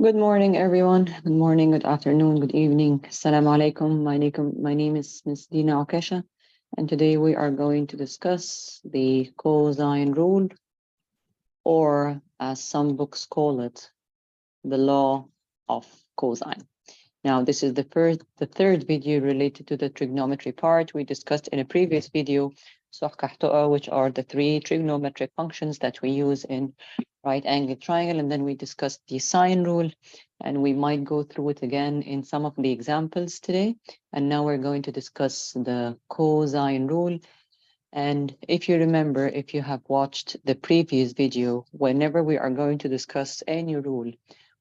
Good morning, everyone. Good morning, good afternoon, good evening. Assalamu alaikum. My name is Ms. Dina Okesha, and today we are going to discuss the cosine rule, or as some books call it, the law of cosine. Now, this is the third video related to the trigonometry part. We discussed in a previous video, which are the three trigonometric functions that we use in right angle triangle, and then we discussed the sine rule, and we might go through it again in some of the examples today. And now we're going to discuss the cosine rule. And if you remember, if you have watched the previous video, whenever we are going to discuss any rule,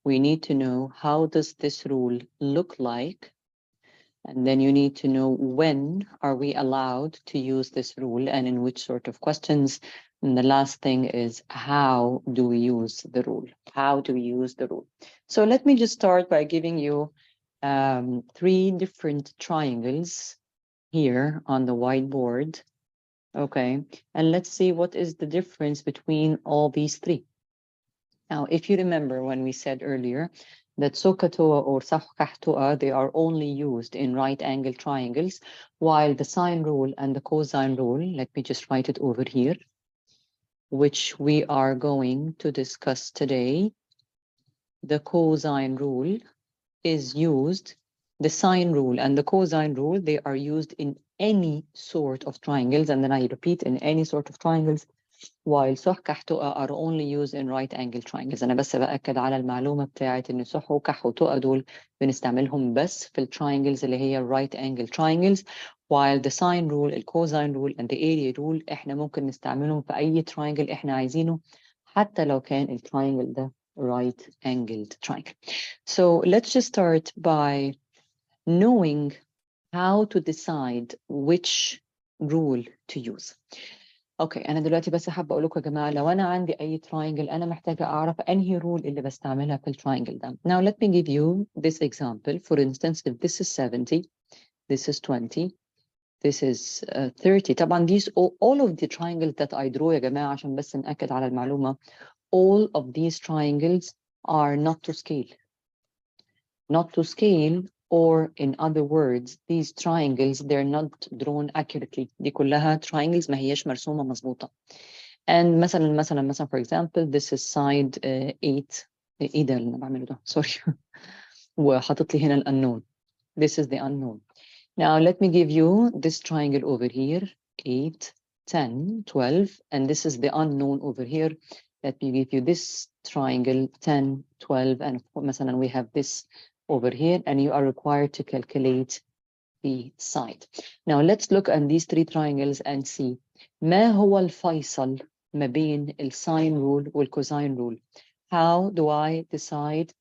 we need to know how does this rule look like, and then you need to know when are we allowed to use this rule and in which sort of questions. And the last thing is, how do we use the rule? How do we use the rule? So let me just start by giving you three different triangles here on the whiteboard. Okay, and let's see what is the difference between all these three. Now, if you remember when we said earlier that SOHCAHTOA or SOHCAHTOA, they are only used in right angle triangles, while the sine rule and the cosine rule, let me just write it over here, which we are going to discuss today. The cosine rule is used, the sine rule and the cosine rule, they are used in any sort of triangles, and then I repeat, in any sort of triangles, while صح كح تقى are only used in right angle triangles. أنا بس بأكد على المعلومة بتاعت إن صح وكح وتقى دول بنستعملهم بس في التراينجلز اللي هي right angle triangles, while the sine rule, the cosine rule and the area rule إحنا ممكن نستعملهم في أي triangle إحنا عايزينه حتى لو كان التراينجل ده right angled triangle. So let's just start by knowing how to decide which rule to use. اوكي انا دلوقتي بس حابه اقول لكم يا جماعه، لو انا عندي اي تراينجل انا محتاجه اعرف انهي رول اللي بستعملها في التراينجل ده. Now let me give you this example. For instance, if this is 70, this is 20, this is 30. طبعا these all of the triangles that I draw يا جماعه عشان بس نأكد على المعلومه, all of these triangles are not to scale. Not to scale, or in other words, these triangles, they're not drawn accurately. دي كلها triangles ما هيش مرسومة مظبوطة. And مثلا for example, this is side 8. ايه ده اللي انا بعمله ده؟ sorry. وحاطط لي هنا ال unknown. This is the unknown. Now let me give you this triangle over here, 8, 10, 12, and this is the unknown over here. Let me give you this triangle, 10, 12, and مثلا we have this over here, and you are required to calculate the side. Now let's look at these three triangles and see ما هو الفيصل ما بين الساين rule والcosine rule. How do I decide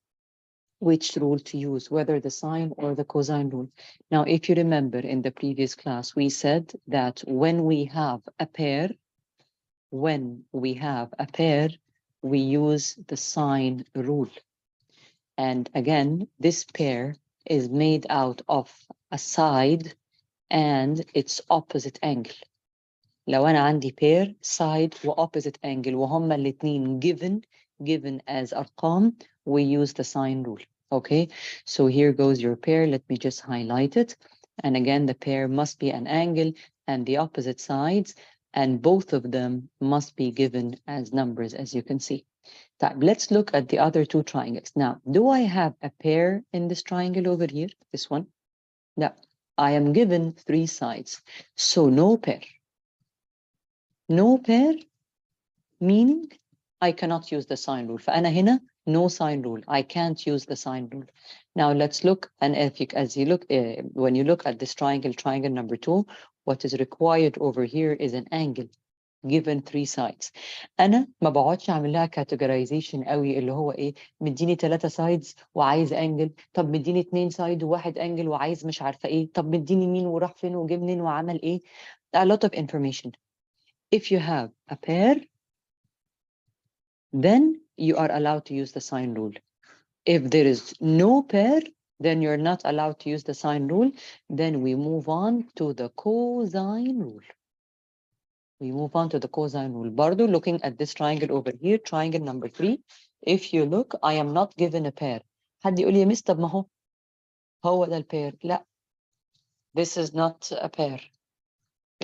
which rule to use, whether the sine or the cosine rule? Now, if you remember in the previous class, we said that when we have a pair, we use the sine rule. And again, this pair is made out of a side and its opposite angle. لو أنا عندي pair, side و opposite angle وهما الاتنين given as أرقام, we use the sine rule. Okay, so here goes your pair. Let me just highlight it. And again, the pair must be an angle and the opposite sides, and both of them must be given as numbers, as you can see. Let's look at the other two triangles. Now, do I have a pair in this triangle over here? This one? No, I am given three sides, so no pair. No pair, meaning I cannot use the sine rule. فأنا هنا no sine rule. I can't use the sine rule. Now let's look, and when you look at this triangle number 2, what is required over here is an angle given three sides. أنا ما بقعدش أعمل لها categorization قوي اللي هو إيه مديني 3 sides وعايز angle، طب مديني 2 side وواحد angle وعايز مش عارفة إيه، طب مديني مين وراح فين وجه منين وعمل إيه. A lot of information. If you have a pair, then you are allowed to use the sine rule. If there is no pair, then you're not allowed to use the sine rule. Then we move on to the cosine rule. We move on to the cosine rule. برضو looking at this triangle over here, triangle number 3. If you look, I am not given a pair. حد يقول لي يا مس طب ما هو ده البير. لا، this is not a pair.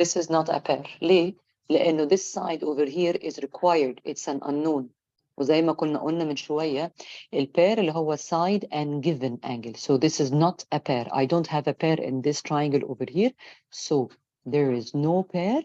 This is not a pair. ليه؟ لأنه this side over here is required. It's an unknown. وزي ما كنا قلنا من شوية البير اللي هو side and given angle. So this is not a pair. I don't have a pair in this triangle over here. So there is no pair.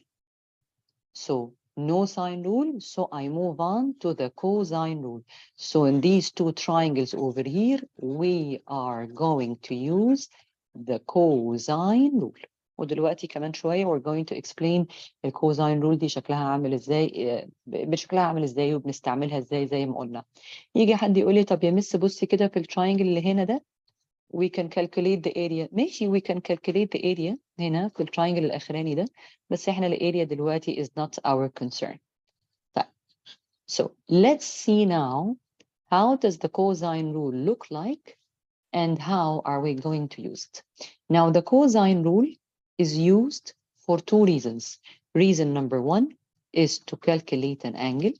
So no sine rule. So I move on to the cosine rule. So in these two triangles over here, we are going to use the cosine rule. ودلوقتي كمان شوية we're going to explain الكوزاين رول دي شكلها عامل ازاي، بشكلها عامل ازاي وبنستعملها ازاي زي ما قلنا. يجي حد يقول لي طب يا مس بصي كده في التراينجل اللي هنا ده we can calculate the area. ماشي we can calculate the area هنا في التراينجل الأخراني ده، بس احنا الاريا دلوقتي is not our concern. طيب. So let's see now how does the cosine rule look like and how are we going to use it. Now the cosine rule is used for two reasons. Reason number one is to calculate an angle.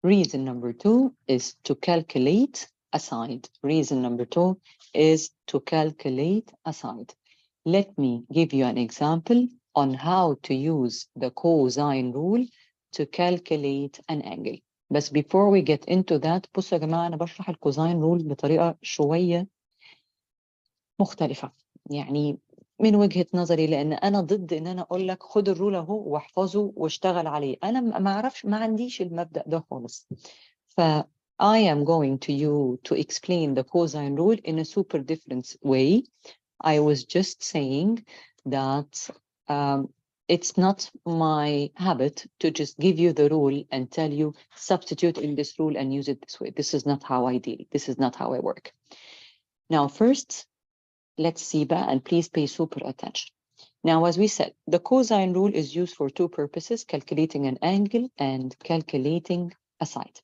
Reason number two is to calculate a side. Reason number two is to calculate a side. Let me give you an example on how to use the cosine rule to calculate an angle. بس before we get into that بصوا يا جماعة أنا بشرح الكوزاين رول بطريقة شوية مختلفة، يعني من وجهة نظري، لأن أنا ضد إن أنا أقول لك خد الرول أهو واحفظه واشتغل عليه. أنا ما أعرفش، ما عنديش المبدأ ده خالص. ف I am going to explain the cosine rule in a super different way. I was just saying that it's not my habit to just give you the rule and tell you substitute in this rule and use it this way. This is not how I deal. This is not how I work. Now, first, let's see that, and please pay super attention. Now, as we said, the cosine rule is used for two purposes, calculating an angle and calculating a side.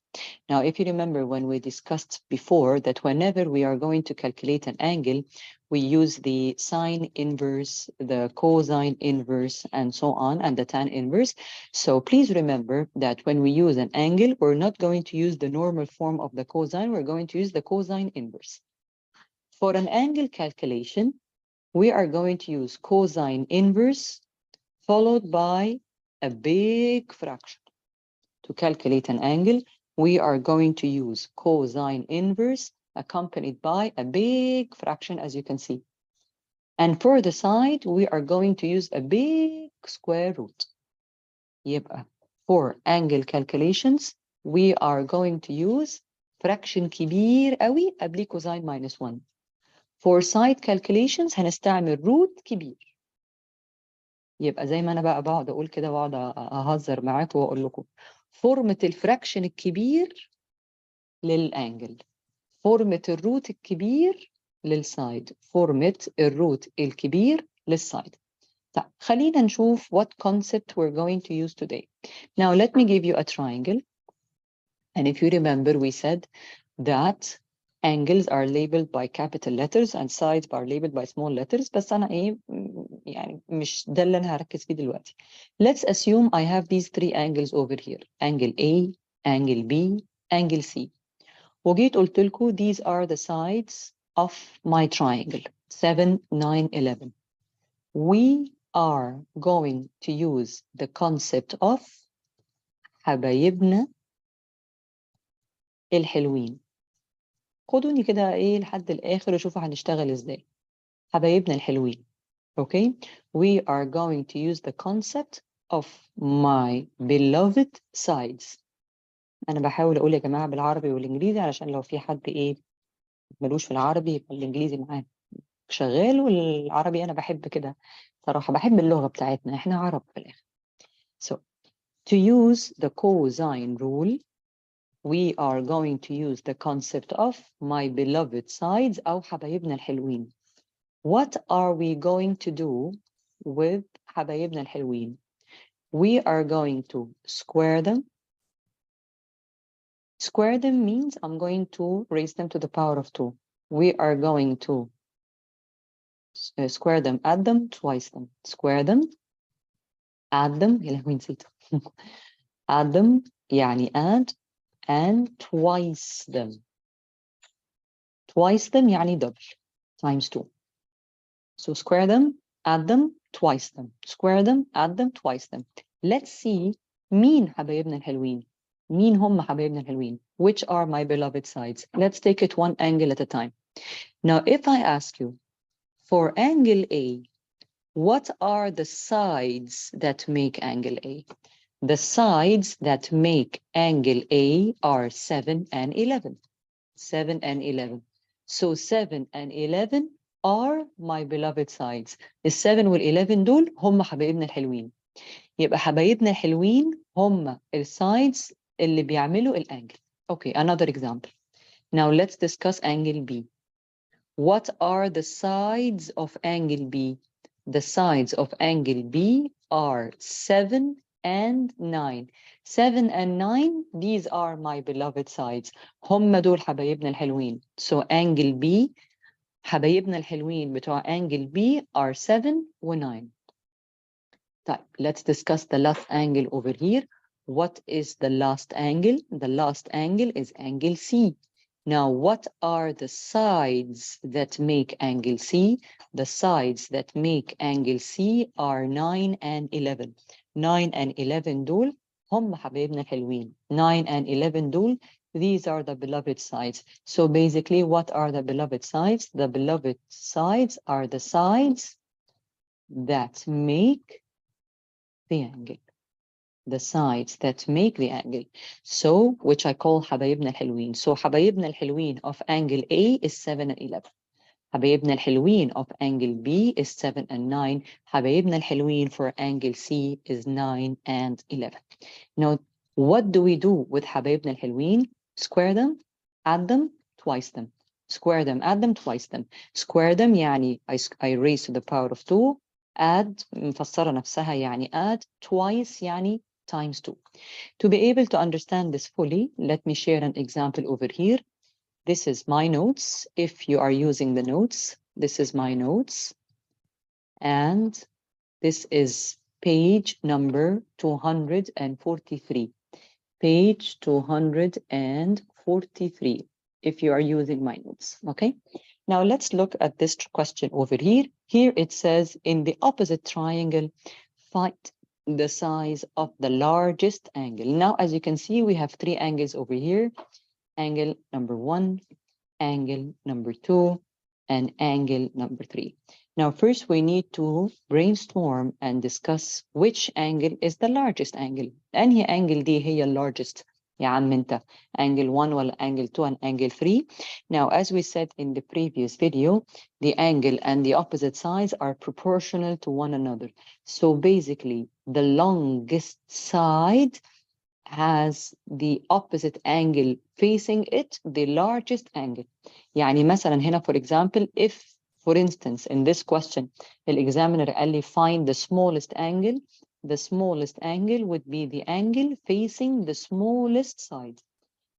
Now, if you remember when we discussed before that whenever we are going to calculate an angle, we use the sine inverse, the cosine inverse, and so on, and the tan inverse. So please remember that when we use an angle, we're not going to use the normal form of the cosine, we're going to use the cosine inverse. For an angle calculation, we are going to use cosine inverse followed by a big fraction. To calculate an angle, we are going to use cosine inverse accompanied by a big fraction, as you can see. And for the side, we are going to use a big square root. يبقى for angle calculations, we are going to use fraction كبير قوي قبل cosine minus 1. For side calculations هنستعمل root كبير. يبقى زي ما انا بقى بقعد اقول كده واقعد اهزر معاكم واقول لكم فورمة الفراكشن الكبير للانجل، فورمة الروت الكبير للسايد، فورمة الروت الكبير للسايد. طيب خلينا نشوف what concept we're going to use today. Now let me give you a triangle, and if you remember we said that angles are labeled by capital letters and sides are labeled by small letters. بس أنا إيه يعني مش ده اللي أنا هركز فيه دلوقتي. Let's assume I have these three angles over here. Angle A, angle B, angle C. وجيت قلت لكم these are the sides of my triangle 7, 9, 11. We are going to use the concept of حبايبنا الحلوين. خدوني كده ايه لحد الاخر وشوفوا هنشتغل ازاي. حبايبنا الحلوين. Okay, we are going to use the concept of my beloved sides. انا بحاول اقول يا جماعه بالعربي والانجليزي علشان لو في حد ايه ملوش في العربي يبقى الانجليزي معاه شغال، والعربي انا بحب كده صراحه، بحب اللغه بتاعتنا، احنا عرب في الاخر. So to use the cosine rule, we are going to use the concept of my beloved sides أو حبايبنا الحلوين. What are we going to do with حبايبنا الحلوين? We are going to square them. Square them means I'm going to raise them to the power of 2. We are going to square them, add them, twice them. Square them, add them, يا لهوي نسيته. add them يعني add and twice them. twice them يعني double times 2. So square them, add them, twice them. Square them, add them, twice them. Let's see مين حبايبنا الحلوين. مين هم حبايبنا الحلوين? Which are my beloved sides? Let's take it one angle at a time. Now, if I ask you, for angle A, what are the sides that make angle A? The sides that make angle A are 7 and 11. 7 and 11. So 7 and 11 are my beloved sides. ال7 وال11 دول هم حبايبنا الحلوين. يبقى حبايبنا الحلوين هم الsides اللي بيعملوا الانجل. Okay, another example. Now let's discuss angle B. What are the sides of angle B? The sides of angle B are 7 and 9. 7 and 9, these are my beloved sides. هم دول حبايبنا الحلوين. So angle B, حبايبنا الحلوين بتوع angle B are 7 و 9. طيب, let's discuss the last angle over here. What is the last angle? The last angle is angle C. Now, what are the sides that make angle C? The sides that make angle C are 9 and 11. 9 and 11 دول هم حبايبنا الحلوين. 9 and 11 دول, these are the beloved sides. So basically, what are the beloved sides? The beloved sides are the sides that make the angle. The sides that make the angle. So, which I call حبايبنا الحلوين. So, حبايبنا الحلوين of angle A is 7 and 11. حبايبنا الحلوين of angle B is 7 and 9. حبايبنا الحلوين for angle C is 9 and 11. Now, what do we do with حبايبنا الحلوين? Square them, add them, twice them. Square them, add them, twice them. Square them يعني I raise to the power of 2. Add مفسرة نفسها يعني add. Twice يعني times 2. To be able to understand this fully, let me share an example over here. This is my notes. If you are using the notes, this is my notes. And this is page number 243. Page 243, if you are using my notes, okay? Now let's look at this question over here. Here it says, in the opposite triangle, find the size of the largest angle. Now, as you can see, we have 3 angles over here. Angle number 1, angle number 2, and angle number 3. Now, first we need to brainstorm and discuss which angle is the largest angle. أنهي angle دي هي largest يا عم انت, angle 1 ولا angle 2 and angle 3. Now, as we said in the previous video, the angle and the opposite sides are proportional to one another. So basically, the longest side has the opposite angle facing it, the largest angle. يعني مثلا هنا, for example, if, for instance, in this question, the examiner قال لي find the smallest angle, the smallest angle would be the angle facing the smallest side.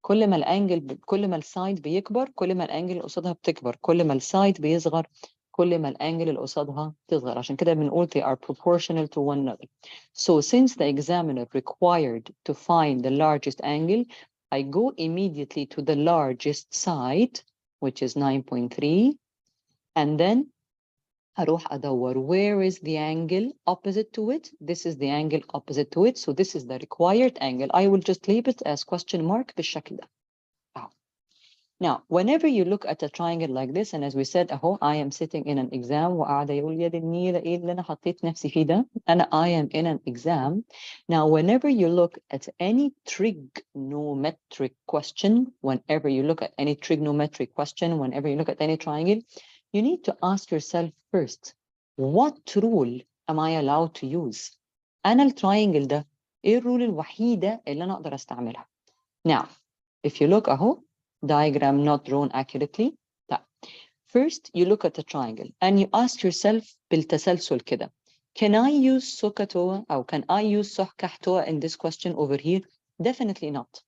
كل ما السايد بيكبر, كل ما الانجل اللي قصادها بتكبر. كل ما السايد بيصغر, كل ما الانجل اللي قصادها تصغر. عشان كده بنقول they are proportional to one another. So since the examiner required to find the largest angle, I go immediately to the largest side, which is 9.3, and then هروح أدور where is the angle opposite to it. This is the angle opposite to it. So this is the required angle. I will just label it as question mark بالشكل ده. Now, whenever you look at a triangle like this, and as we said, I am sitting in an exam وقاعدة يقول يا دي النيلة إيه اللي أنا حطيت نفسي فيه ده؟ I am in an exam. Now, whenever you look at any trigonometric question, whenever you look at any trigonometric question, whenever you look at any triangle, you need to ask yourself first, what rule am I allowed to use? أنا التراينجل ده إيه الرول الوحيدة اللي أنا أقدر أستعملها؟ Now, if you look diagram not drawn accurately. First, you look at the triangle and you ask yourself بالتسلسل كده, can I use سكتوة أو can I use سحكحتوة in this question over here? Definitely not.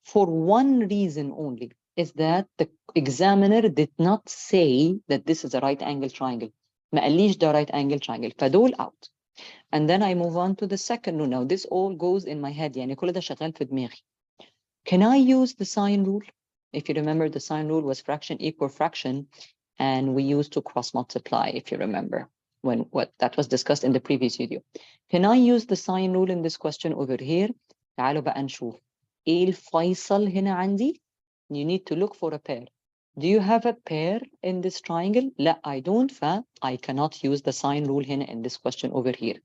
For one reason only, is that the examiner did not say that this is a right angle triangle. ما قاليش ده right angle triangle. فدول out. And then I move on to the second rule. Now this all goes in my head. يعني كل ده شغال في دماغي. Can I use the sine rule? If you remember, the sine rule was fraction equal fraction, and we used to cross multiply, if you remember, when what that was discussed in the previous video. Can I use the sine rule in this question over here? تعالوا بقى نشوف ايه الفيصل هنا عندي. You need to look for a pair. Do you have a pair in this triangle? لا, I don't, I cannot use the sine rule هنا in this question over here.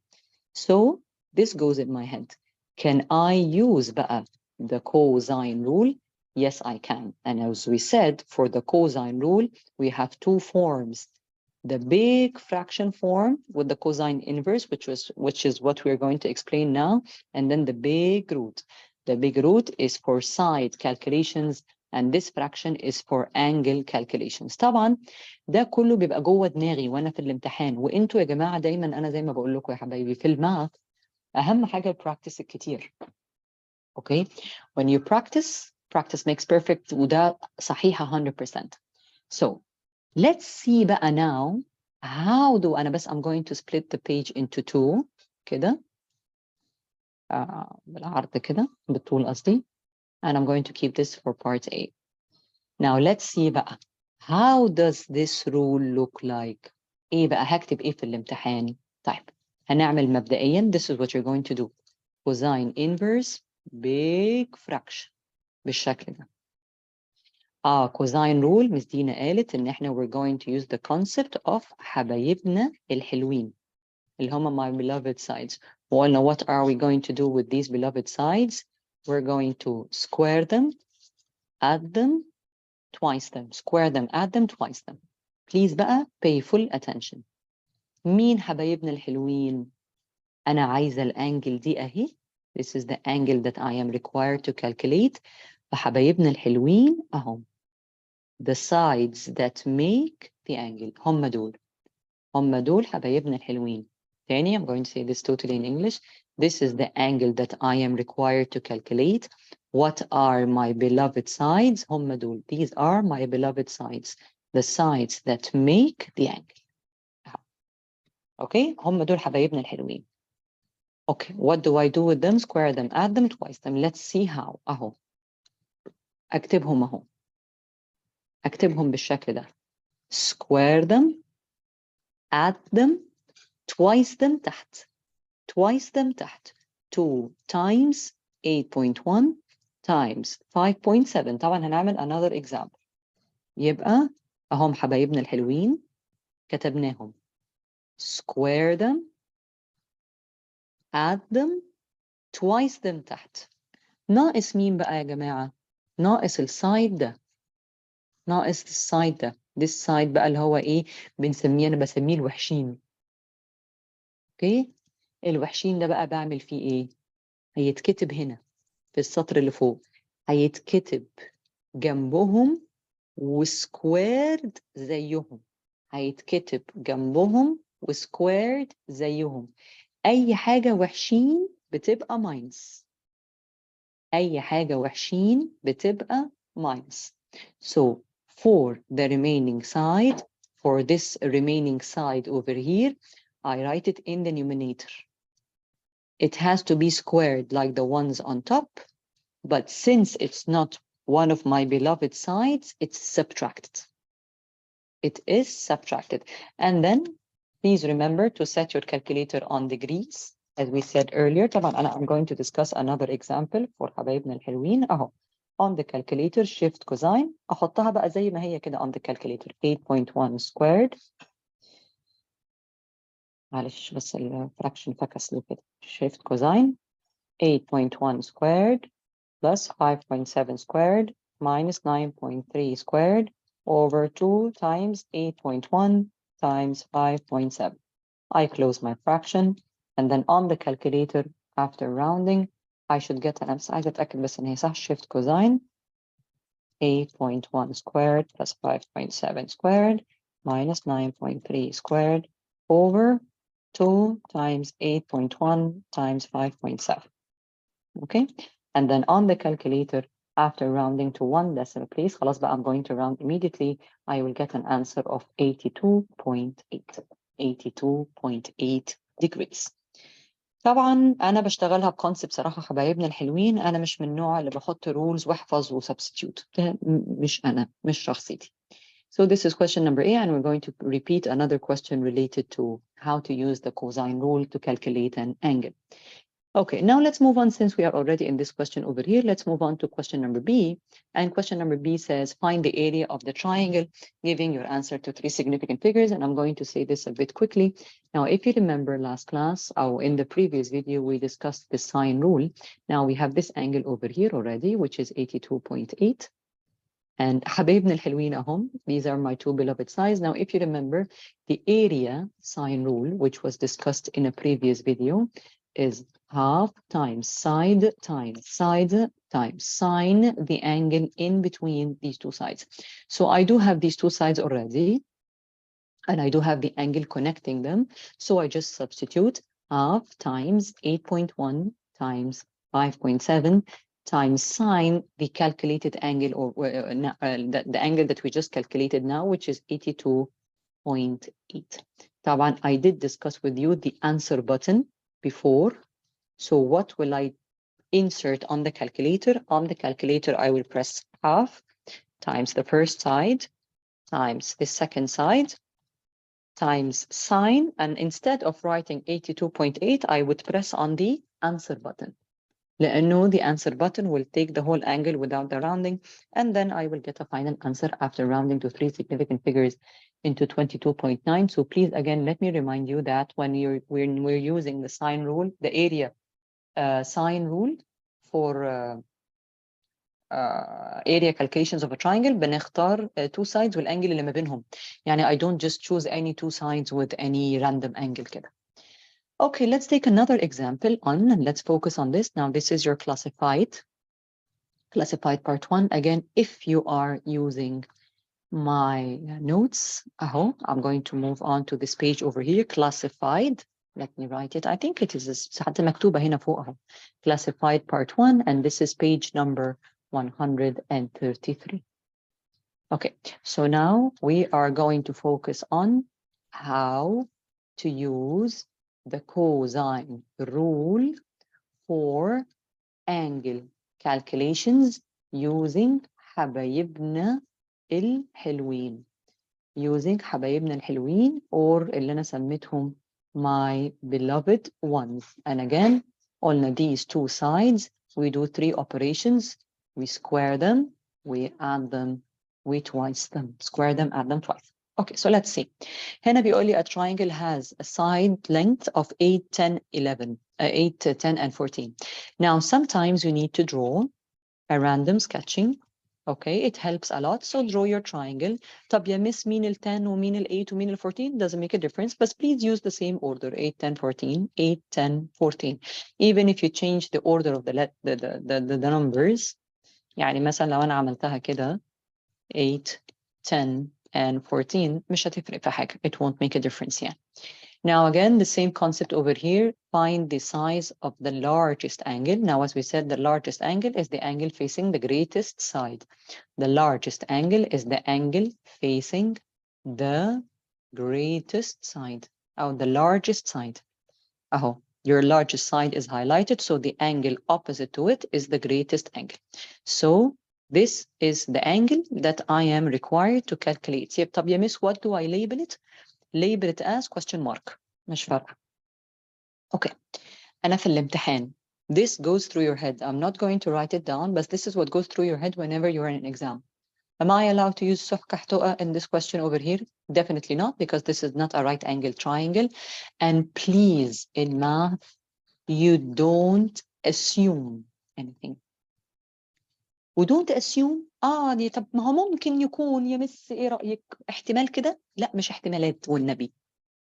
So this goes in my head. Can I use بقى the cosine rule? Yes, I can. And as we said, for the cosine rule, we have two forms. The big fraction form with the cosine inverse, which is what we're going to explain now, and then the big root. The big root is for side calculations, and this fraction is for angle calculations. طبعا ده كله بيبقى جوه دماغي وانا في الامتحان، وانتوا يا جماعه دايما انا زي ما بقول لكم يا حبايبي في الماث اهم حاجه البراكتس الكتير. Okay, when you practice makes perfect، وده صحيحه 100%. So let's see بقى now how do أنا بس I'm going to split the page into two كده بالعرض كده بالطول قصدي، and I'm going to keep this for part A. Now let's see بقى how does this rule look like. إيه بقى هكتب إيه في الامتحان؟ طيب هنعمل مبدئيا this is what you're going to do. Cosine inverse big fraction بالشكل ده. cosine rule مس دينا قالت إن إحنا we're going to use the concept of حبايبنا الحلوين اللي هم my beloved sides. Well, now what are we going to do with these beloved sides? We're going to square them, add them, twice them. Square them, add them, twice them. Please بقى pay full attention. مين حبايبنا الحلوين؟ أنا عايزة الأنجل دي أهي. This is the angle that I am required to calculate. فحبايبنا الحلوين أهم. The sides that make the angle هم دول حبايبنا الحلوين. تاني, I'm going to say this totally in English. This is the angle that I am required to calculate. What are my beloved sides? هم دول. These are my beloved sides. The sides that make the angle. Okay, هم دول حبايبنا الحلوين. Okay, what do I do with them? Square them, add them, twice them. Let's see how. أهو. أكتبهم أهو. أكتبهم بالشكل ده. Square them, add them, twice them تحت. Twice them تحت. 2 times 8.1 times 5.7. طبعا هنعمل another example. يبقى أهم حبايبنا الحلوين كتبناهم. Square them, add them, twice them تحت. ناقص مين بقى يا جماعة؟ ناقص السايد ده. ناقص السايد ده. this side بقى اللي هو إيه؟ أنا بسميه الوحشين. أوكي؟ الوحشين ده بقى بعمل فيه إيه؟ هيتكتب هنا في السطر اللي فوق. هيتكتب جنبهم وسكويرد زيهم. هيتكتب جنبهم وسكويرد زيهم. أي حاجة وحشين بتبقى ماينس. أي حاجة وحشين بتبقى ماينس. So for the remaining side, for this remaining side over here, I write it in the numerator. It has to be squared like the ones on top, but since it's not one of my beloved sides, it's subtracted. It is subtracted. And then please remember to set your calculator on degrees, as we said earlier. طبعا I'm going to discuss another example for حبايبنا الحلوين. أهو on the calculator shift cosine. أحطها بقى زي ما هي كده on the calculator. 8.1 squared. معلش بس الفراكشن فكس له كده. shift cosine 8.1 squared plus 5.7 squared minus 9.3 squared over 2 times 8.1 times 5.7. I close my fraction, and then on the calculator, after rounding, I should get an answer. عايزة أتأكد بس إن هي صح. shift cosine 8.1 squared plus 5.7 squared minus 9.3 squared over 2 times 8.1 times 5.7. Okay, and then on the calculator, after rounding to one decimal place, خلاص بقى I'm going to round immediately, I will get an answer of 82.8. 82.8 degrees. طبعا انا بشتغلها بكونسبت صراحه حبايبنا الحلوين، انا مش من النوع اللي بحط رولز واحفظ وسبستيوت، ده مش انا، مش شخصيتي. So this is question number A, and we're going to repeat another question related to how to use the cosine rule to calculate an angle. Okay, now let's move on. Since we are already in this question over here, let's move on to question number B. And question number B says, find the area of the triangle, giving your answer to 3 significant figures. And I'm going to say this a bit quickly. Now, if you remember last class, or in the previous video, we discussed the sine rule. Now we have this angle over here already, which is 82.8. And حبايبنا الحلوين أهم, these are my two beloved sides. Now, if you remember, the area sine rule, which was discussed in a previous video, is half times side times side times sine the angle in between these two sides. So I do have these two sides already, and I do have the angle connecting them. So I just substitute half times 8.1 times 5.7 times sine the calculated angle, or the angle that we just calculated now, which is 82.8. طبعا I did discuss with you the answer button before. So what will I insert on the calculator? On the calculator, I will press half times the first side times the second side times sine, and instead of writing 82.8, I would press on the answer button. لأنه the answer button will take the whole angle without the rounding, and then I will get a final answer after rounding to 3 significant figures into 22.9. So please, again, let me remind you that when we're using the sine rule, the area sine rule for area calculations of a triangle, بنختار two sides والangle اللي ما بينهم. يعني I don't just choose any two sides with any random angle كده. Okay, let's take another example on, and let's focus on this. Now, this is your classified part 1. Again, if you are using my notes, I'm going to move on to this page over here, classified. Let me write it. I think it is حتى مكتوبة هنا فوق أهو. Classified part 1, and this is page number 133. Okay, so now we are going to focus on how to use the cosine rule for angle calculations using حبايبنا الحلوين. Using حبايبنا الحلوين, or اللي أنا سميتهم my beloved ones. And again, قلنا these two sides, we do 3 operations. We square them, we add them, we twice them. Square them, add them twice. Okay, so let's see. هنا بيقول لي a triangle has a side length of 8, 10, 11, 8, 10, and 14. Now, sometimes you need to draw a random sketching. Okay, it helps a lot. So draw your triangle. طب يا miss مين ال 10 ومين ال 8 ومين ال 14? Doesn't make a difference, but please use the same order: 8, 10, 14, 8, 10, 14. Even if you change the order of the numbers. يعني مثلا لو أنا عملتها كده 8, 10, and 14 مش هتفرق في حاجة. It won't make a difference. Yeah. Now again, the same concept over here. Find the size of the largest angle. Now, as we said, the largest angle is the angle facing the greatest side. The largest angle is the angle facing the greatest side. Oh, the largest side. Oh, your largest side is highlighted, so the angle opposite to it is the greatest angle. So this is the angle that I am required to calculate. طب يا miss, what do I label it? Label it as question mark. مش فارقة. Okay. أنا في الامتحان. This goes through your head. I'm not going to write it down, but this is what goes through your head whenever you're in an exam. Am I allowed to use سح كحتوقة in this question over here? Definitely not, because this is not a right angle triangle. And please, in math, you don't assume anything. We don't assume دي طب ما هو ممكن يكون يا مس ايه رأيك احتمال كده؟ لا مش احتمالات والنبي.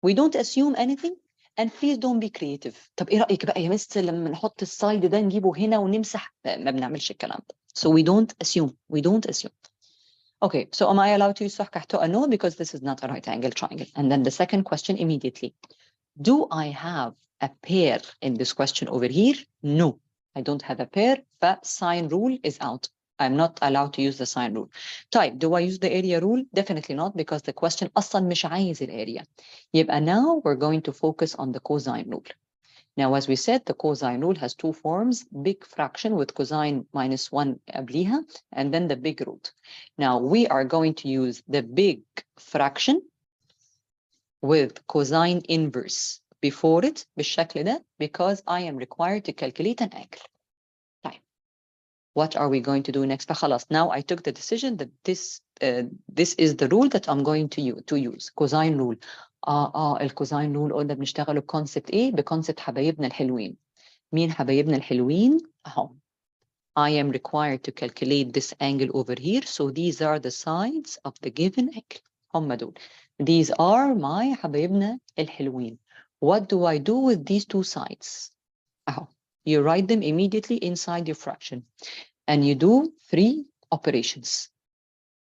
We don't assume anything, and please don't be creative. طب ايه رأيك بقى يا مس لما نحط السايد ده نجيبه هنا ونمسح؟ ما بنعملش الكلام ده. So we don't assume. We don't assume. Okay, so am I allowed to use صح كحتوقة? No, because this is not a right angle triangle. And then the second question immediately. Do I have a pair in this question over here? No, I don't have a pair, but sine rule is out. I'm not allowed to use the sine rule. Type, do I use the area rule? Definitely not, because the question أصلاً مش عايز الarea. يبقى now we're going to focus on the cosine rule. Now, as we said, the cosine rule has two forms, big fraction with cosine minus 1 قبليها, and then the big root. Now, we are going to use the big fraction with cosine inverse before it بالشكل ده because I am required to calculate an angle. طيب, what are we going to do next? فخلاص, now I took the decision that this is the rule that I'm going to use cosine rule. الكوزاين رول قلنا بنشتغل بكونسبت ايه؟ بكونسبت حبايبنا الحلوين. مين حبايبنا الحلوين؟ اهو. I am required to calculate this angle over here, so these are the sides of the given angle. هم دول. These are my حبايبنا الحلوين. What do I do with these two sides? اهو. You write them immediately inside your fraction. And you do 3 operations.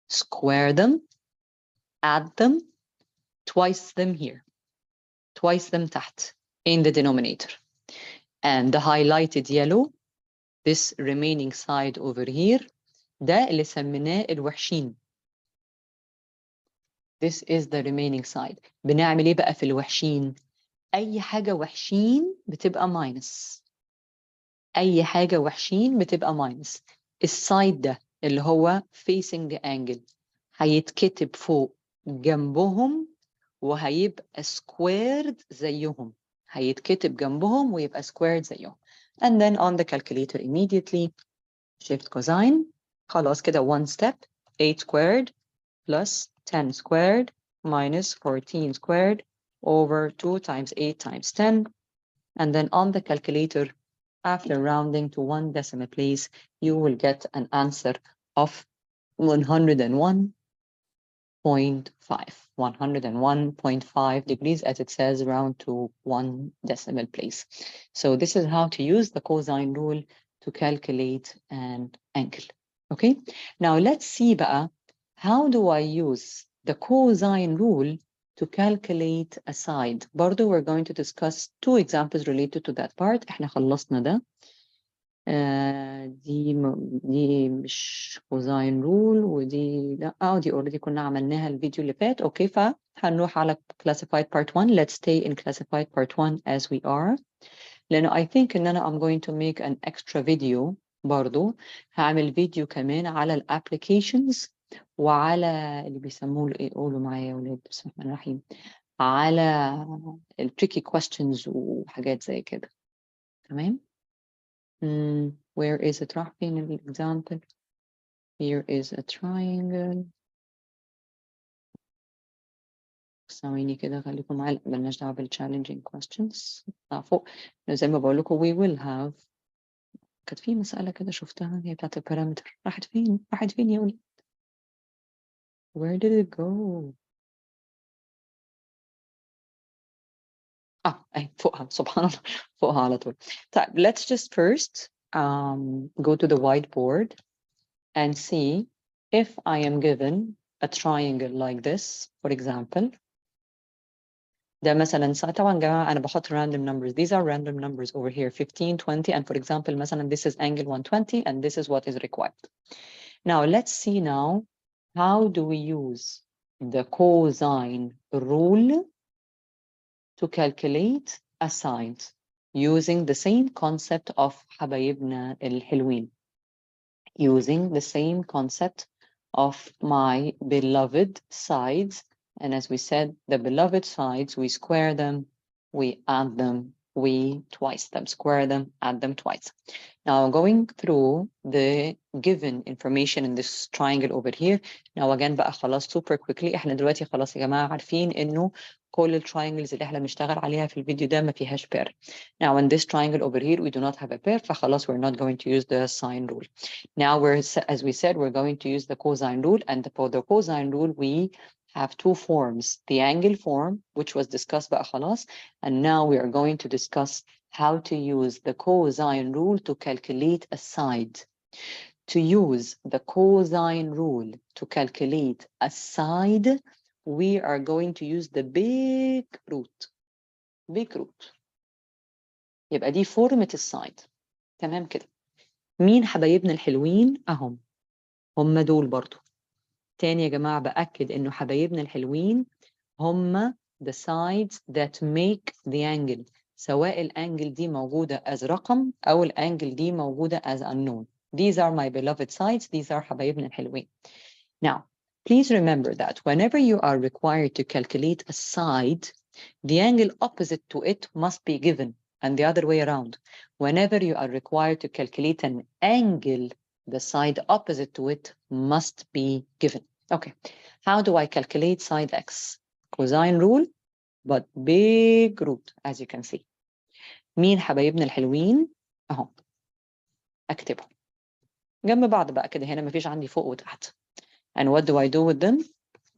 Square them, add them, twice them here. Twice them تحت in the denominator. And the highlighted yellow, this remaining side over here, ده اللي سميناه الوحشين. This is the remaining side. بنعمل ايه بقى في الوحشين؟ أي حاجة وحشين بتبقى minus. أي حاجة وحشين بتبقى minus. السايد ده اللي هو facing the angle هيتكتب فوق جنبهم وهيبقى squared زيهم. هيتكتب جنبهم ويبقى squared زيهم. And then on the calculator immediately shift cosine. خلاص كده one step. 8 squared plus 10 squared minus 14 squared over 2 times 8 times 10. And then on the calculator, after rounding to 1 decimal place, you will get an answer of 101.5. 101.5 degrees, as it says, round to 1 decimal place. So this is how to use the cosine rule to calculate an angle. Okay, now let's see بقى, how do I use the cosine rule to calculate a side? برضو we're going to discuss 2 examples related to that part. احنا خلصنا ده. دي مش cosine rule ودي لا دي already كنا عملناها الفيديو اللي فات. اوكي, فهنروح على classified part 1. Let's stay in classified part 1 as we are. لأنه I think إن أنا I'm going to make an extra video برضو. هعمل فيديو كمان على ال applications وعلى اللي بيسموه ايه, قولوا معايا يا ولاد بسم الله الرحمن الرحيم, على ال tricky questions وحاجات زي كده. تمام. Where is it? راح فين ال example? Here is a triangle. ثواني كده خليكم معايا, مالناش دعوة بال challenging questions. فوق زي ما بقول لكم we will have. كانت في مسألة كده شفتها هي بتاعت البارامتر. راحت فين؟ راحت فين يا ولد؟ Where did it go? أي فوقها, سبحان الله, فوقها على طول. طيب, let's just first go to the whiteboard and see if I am given a triangle like this, for example. ده مثلا طبعا يا جماعة أنا بحط random numbers. These are random numbers over here, 15, 20, and for example مثلا this is angle 120 and this is what is required. Now let's see now, how do we use the cosine rule to calculate a side using the same concept of حبايبنا الحلوين, using the same concept of my beloved sides. And as we said, the beloved sides, we square them, we add them, we twice them, square them, add them twice. Now going through the given information in this triangle over here. Now again بقى خلاص super quickly, احنا دلوقتي خلاص يا جماعة عارفين انه كل التراينجلز اللي احنا بنشتغل عليها في الفيديو ده ما فيهاش pair. Now in this triangle over here we do not have a pair, فخلاص we're not going to use the sine rule. Now as we said, we're going to use the cosine rule, and for the cosine rule we have 2 forms, the angle form, which was discussed by خلاص, and now we are going to discuss how to use the cosine rule to calculate a side. To use the cosine rule to calculate a side, we are going to use the big root. Big root. يبقى دي فورمة السايد. تمام كده. مين حبايبنا الحلوين؟ أهم. هم دول برضو. تاني يا جماعة بأكد إنه حبايبنا الحلوين هم the sides that make the angle. سواء الانجل دي موجودة as رقم أو الانجل دي موجودة as unknown. These are my beloved sides. These are حبايبنا الحلوين. Now, please remember that whenever you are required to calculate a side, the angle opposite to it must be given, and the other way around. Whenever you are required to calculate an angle, the side opposite to it must be given. Okay, how do I calculate side x? Cosine rule, but big root, as you can see. مين حبايبنا الحلوين؟ أهو أكتبهم جنب بعض بقى كده، هنا مفيش عندي فوق وتحت. And what do I do with them?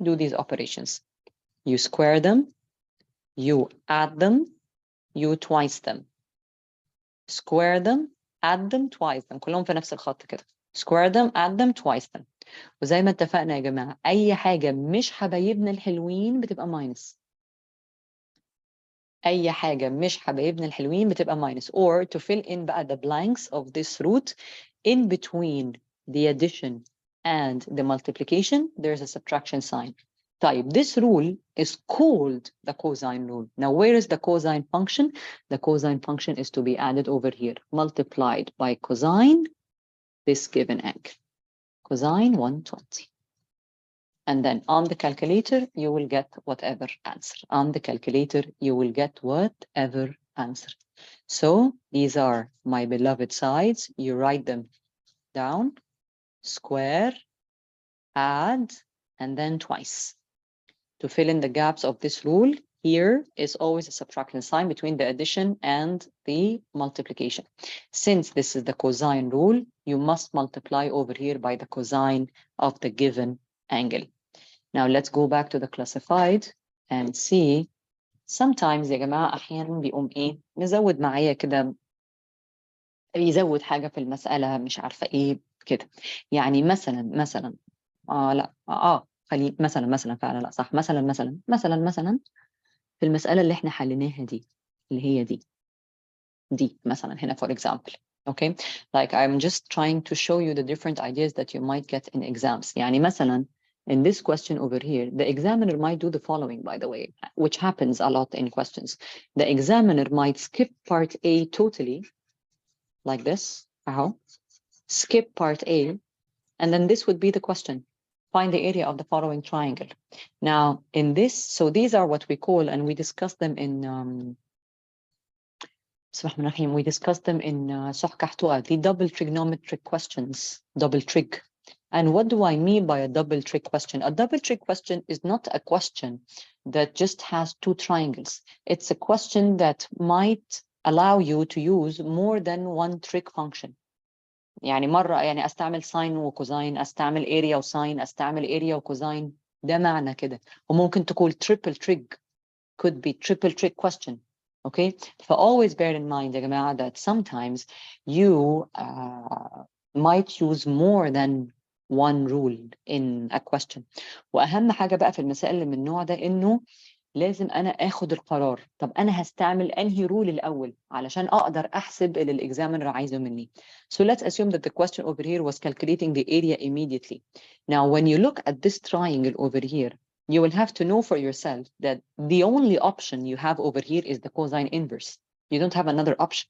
Do these operations. You square them, you add them, you twice them. Square them, add them, twice them. كلهم في نفس الخط كده. Square them, add them, twice them. وزي ما اتفقنا يا جماعة، أي حاجة مش حبايبنا الحلوين بتبقى minus. أي حاجة مش حبايبنا الحلوين بتبقى minus. Or to fill in بقى the blanks of this root, in between the addition and the multiplication, there's a subtraction sign. طيب, this rule is called the cosine rule. Now, where is the cosine function? The cosine function is to be added over here, multiplied by cosine, this given angle, cosine 120. And then on the calculator, you will get whatever answer. On the calculator, you will get whatever answer. So these are my beloved sides. You write them down, square, add, and then twice. To fill in the gaps of this rule, here is always a subtraction sign between the addition and the multiplication. Since this is the cosine rule, you must multiply over here by the cosine of the given angle. Now let's go back to the classified and see. Sometimes يا جماعة أحيانا بيقوم إيه مزود معايا كده، يزود حاجة في المسألة مش عارفة إيه كده. يعني مثلا لا خلي مثلا فعلا لا صح، مثلا في المسألة اللي احنا حليناها دي، اللي هي دي مثلا هنا for example. Okay, like I'm just trying to show you the different ideas that you might get in exams. يعني مثلا in this question over here, the examiner might do the following, by the way, which happens a lot in questions. The examiner might skip part A totally, like this, skip part A, and then this would be the question. Find the area of the following triangle. Now, in this, so these are what we call, and we discussed them in we discussed them in the double trigonometric questions, double trig. And what do I mean by a double trig question? A double trig question is not a question that just has two triangles. It's a question that might allow you to use more than one trig function. يعني مرة يعني أستعمل ساين وكوزين، أستعمل area وساين، أستعمل area وكوزين، ده معنى كده. وممكن تقول triple trig, could be triple trig question. Okay, so always bear in mind يا جماعة that sometimes you might use more than one rule in a question. وأهم حاجة بقى في المسائل اللي من النوع ده إنه لازم أنا آخد القرار. طب أنا هستعمل أنهي رول الأول علشان أقدر أحسب اللي الإكزامينر عايزه مني. So let's assume that the question over here was calculating the area immediately. Now, when you look at this triangle over here, you will have to know for yourself that the only option you have over here is the cosine inverse. You don't have another option.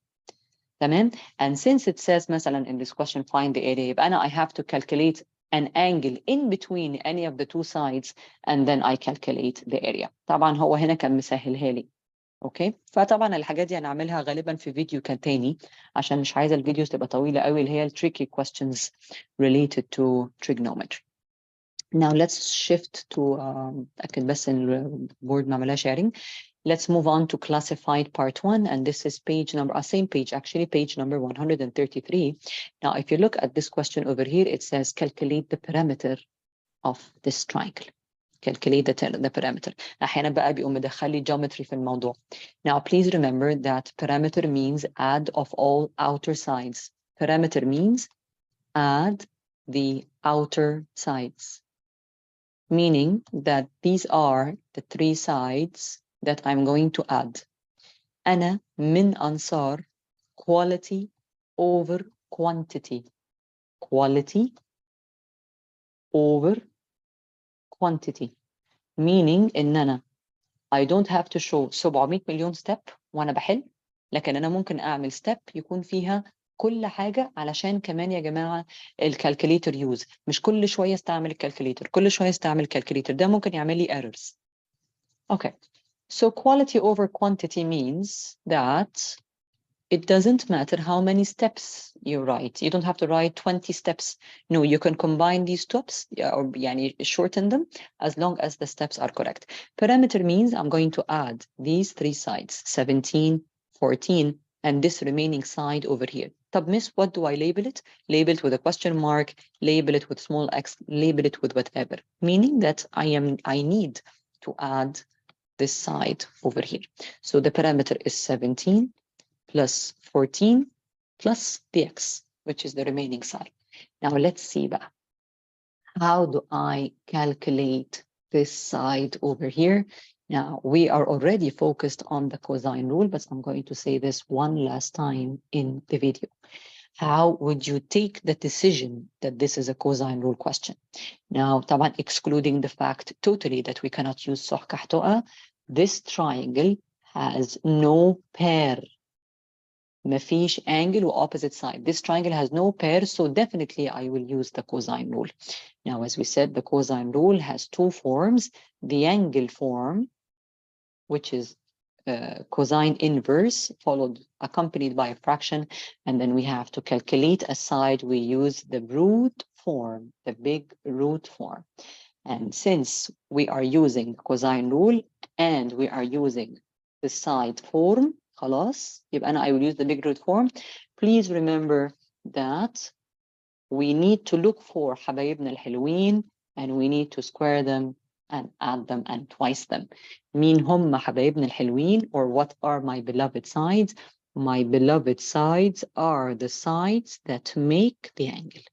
تمام? And since it says مثلا in this question find the area, يبقى أنا I have to calculate an angle in between any of the two sides and then I calculate the area. طبعا هو هنا كان مسهلها لي. اوكي، فطبعا الحاجات دي هنعملها غالبا في فيديو كان تاني عشان مش عايزه الفيديوز تبقى طويله قوي، اللي هي tricky questions related to trigonometry. Now let's shift to أكد بس إن البورد ما عملها sharing. Let's move on to classified part 1, and this is page number, same page actually, page number 133. Now, if you look at this question over here, it says calculate the perimeter of this triangle. Calculate the perimeter. أحيانا بقى بيقوم مدخلي geometry في الموضوع. Now, please remember that perimeter means add of all outer sides. Perimeter means add the outer sides, meaning that these are the three sides that I'm going to add. أنا من أنصار quality over quantity. Quality over quantity. Meaning إن أنا I don't have to show 700 مليون step وأنا بحل. لكن أنا ممكن أعمل step يكون فيها كل حاجة، علشان كمان يا جماعة الكالكوليتر يوز، مش كل شوية استعمل الكالكوليتر، كل شوية استعمل الكالكوليتر، ده ممكن يعمل لي errors. Okay, so quality over quantity means that it doesn't matter how many steps you write. You don't have to write 20 steps. No, you can combine these steps or يعني shorten them as long as the steps are correct. Parameter means I'm going to add these three sides, 17, 14, and this remaining side over here. طب miss, what do I label it? Label it with a question mark, label it with small x, label it with whatever. Meaning that I need to add this side over here. So the parameter is 17 plus 14 plus the x, which is the remaining side. Now let's see بقى. How do I calculate this side over here? Now we are already focused on the cosine rule, but I'm going to say this one last time in the video. How would you take the decision that this is a cosine rule question? Now, طبعا excluding the fact totally that we cannot use صح كحتوقة, this triangle has no pair. مفيش angle و opposite side. This triangle has no pair, so definitely I will use the cosine rule. Now, as we said, the cosine rule has two forms. The angle form, which is cosine inverse, accompanied by a fraction, and then we have to calculate a side. We use the root form, the big root form. And since we are using the cosine rule and we are using the side form, خلاص يبقى أنا I will use the big root form. Please remember that we need to look for حبايبنا الحلوين and we need to square them and add them and twice them. مين هم حبايبنا الحلوين, or what are my beloved sides? My beloved sides are the sides that make the angle.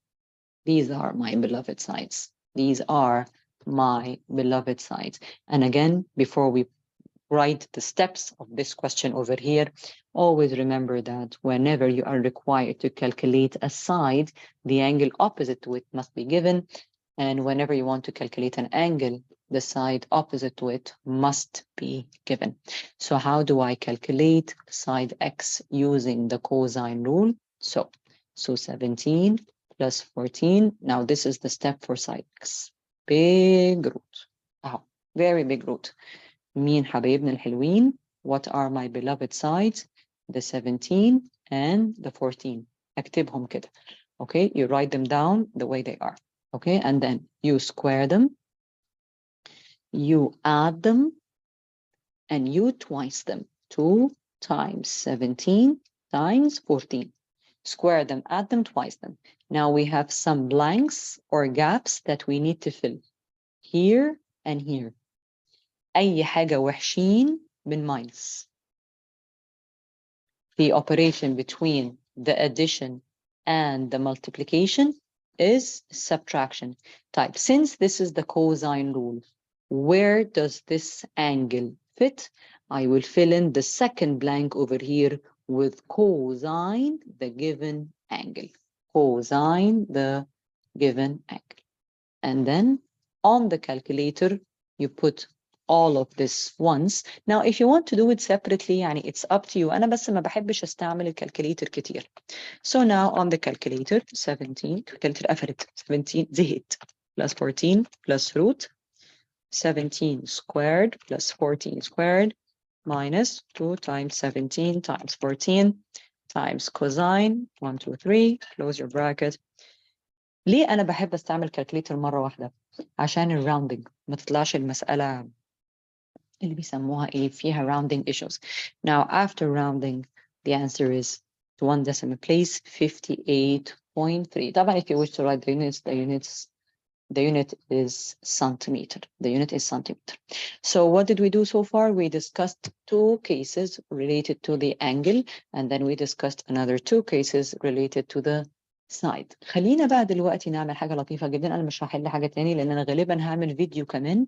These are my beloved sides. These are my beloved sides. And again, before we write the steps of this question over here, always remember that whenever you are required to calculate a side, the angle opposite to it must be given. And whenever you want to calculate an angle, the side opposite to it must be given. So how do I calculate side x using the cosine rule? So 17 plus 14. Now this is the step for side x. Big root. Oh, very big root. مين حبايبنا الحلوين? What are my beloved sides? The 17 and the 14. اكتبهم كده. Okay, you write them down the way they are. Okay, and then you square them, you add them, and you twice them. 2 times 17 times 14. Square them, add them, twice them. Now we have some blanks or gaps that we need to fill. Here and here. أي حاجة وحشين من minus. The operation between the addition and the multiplication is subtraction type. Since this is the cosine rule, where does this angle fit? I will fill in the second blank over here with cosine the given angle. Cosine the given angle. And then on the calculator, you put all of this once. Now, if you want to do it separately, يعني it's up to you. أنا بس ما بحبش استعمل الكالكوليتر كتير. So now on the calculator, 17, calculator قفلت, 17 زهقت, plus 14 plus root, 17 squared plus 14 squared minus 2 times 17 times 14 times cosine, 1, 2, 3, close your bracket. ليه أنا بحب استعمل calculator مرة واحدة؟ عشان الراوندنج ما تطلعش المسألة اللي بيسموها ايه فيها rounding issues. Now after rounding the answer is to one decimal place 58.3. طبعا if you wish to write the unit is centimeter. The unit is centimeter. So what did we do so far? We discussed two cases related to the angle, and then we discussed another two cases related to the side. خلينا بقى دلوقتي نعمل حاجة لطيفة جدا. أنا مش هحل حاجة تاني لأن أنا غالبا هعمل فيديو كمان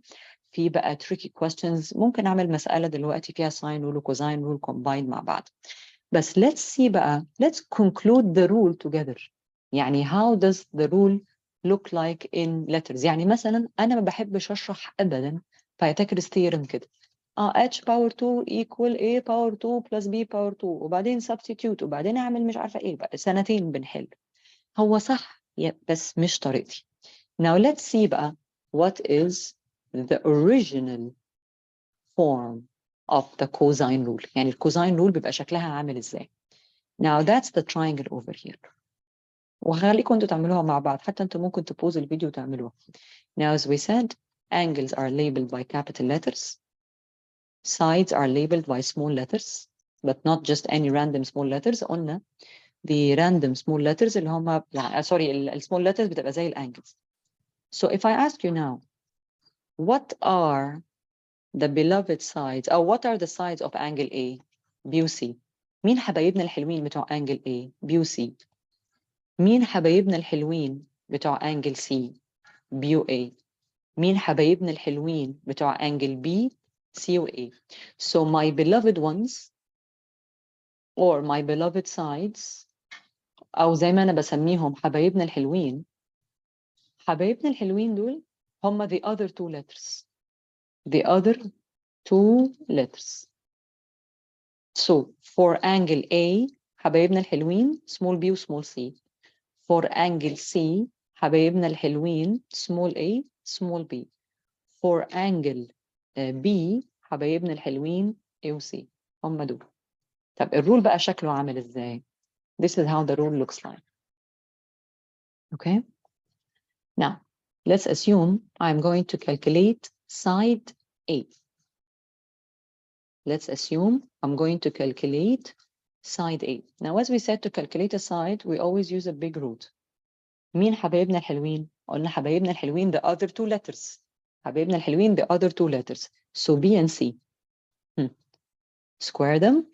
في بقى tricky questions. ممكن أعمل مسألة دلوقتي فيها sine rule و cosine rule combined مع بعض. بس let's see بقى, let's conclude the rule together. يعني how does the rule look like in letters. يعني مثلا أنا ما بحبش أشرح أبدا Pythagoras theorem كده. h power 2 equal a power 2 plus b power 2 وبعدين substitute وبعدين اعمل مش عارفه ايه بقى سنتين بنحل. هو صح بس مش طريقتي. Now let's see بقى what is the original form of the cosine rule. يعني الكوزاين rule بيبقى شكلها عامل ازاي. Now that's the triangle over here. وخليكم انتوا تعملوها مع بعض، حتى انتوا ممكن تبوز الفيديو وتعملوها. Now as we said, angles are labeled by capital letters. Sides are labeled by small letters, but not just any random small letters. قلنا the random small letters اللي هم sorry small letters بتبقى زي angles. So if I ask you now, what are the beloved sides or what are the sides of angle A? B و C. مين حبايبنا الحلوين بتوع angle A? B و C. مين حبايبنا الحلوين بتوع angle C? B و A. مين حبايبنا الحلوين بتوع angle B? C و A. So my beloved ones or my beloved sides أو زي ما أنا بسميهم حبايبنا الحلوين. حبايبنا الحلوين دول هم the other two letters. The other two letters. So for angle A حبايبنا الحلوين small b و small c. For angle C حبايبنا الحلوين small a small b. For angle B حبايبنا الحلوين A و C. هم دول. طب الرول بقى شكله عامل ازاي؟ This is how the rule looks like. Okay? Now, let's assume I'm going to calculate side A. Let's assume I'm going to calculate side A. Now, as we said, to calculate a side, we always use a big root. مين حبايبنا الحلوين؟ قلنا حبايبنا الحلوين the other two letters. حبايبنا الحلوين the other two letters. So B and C. Square them,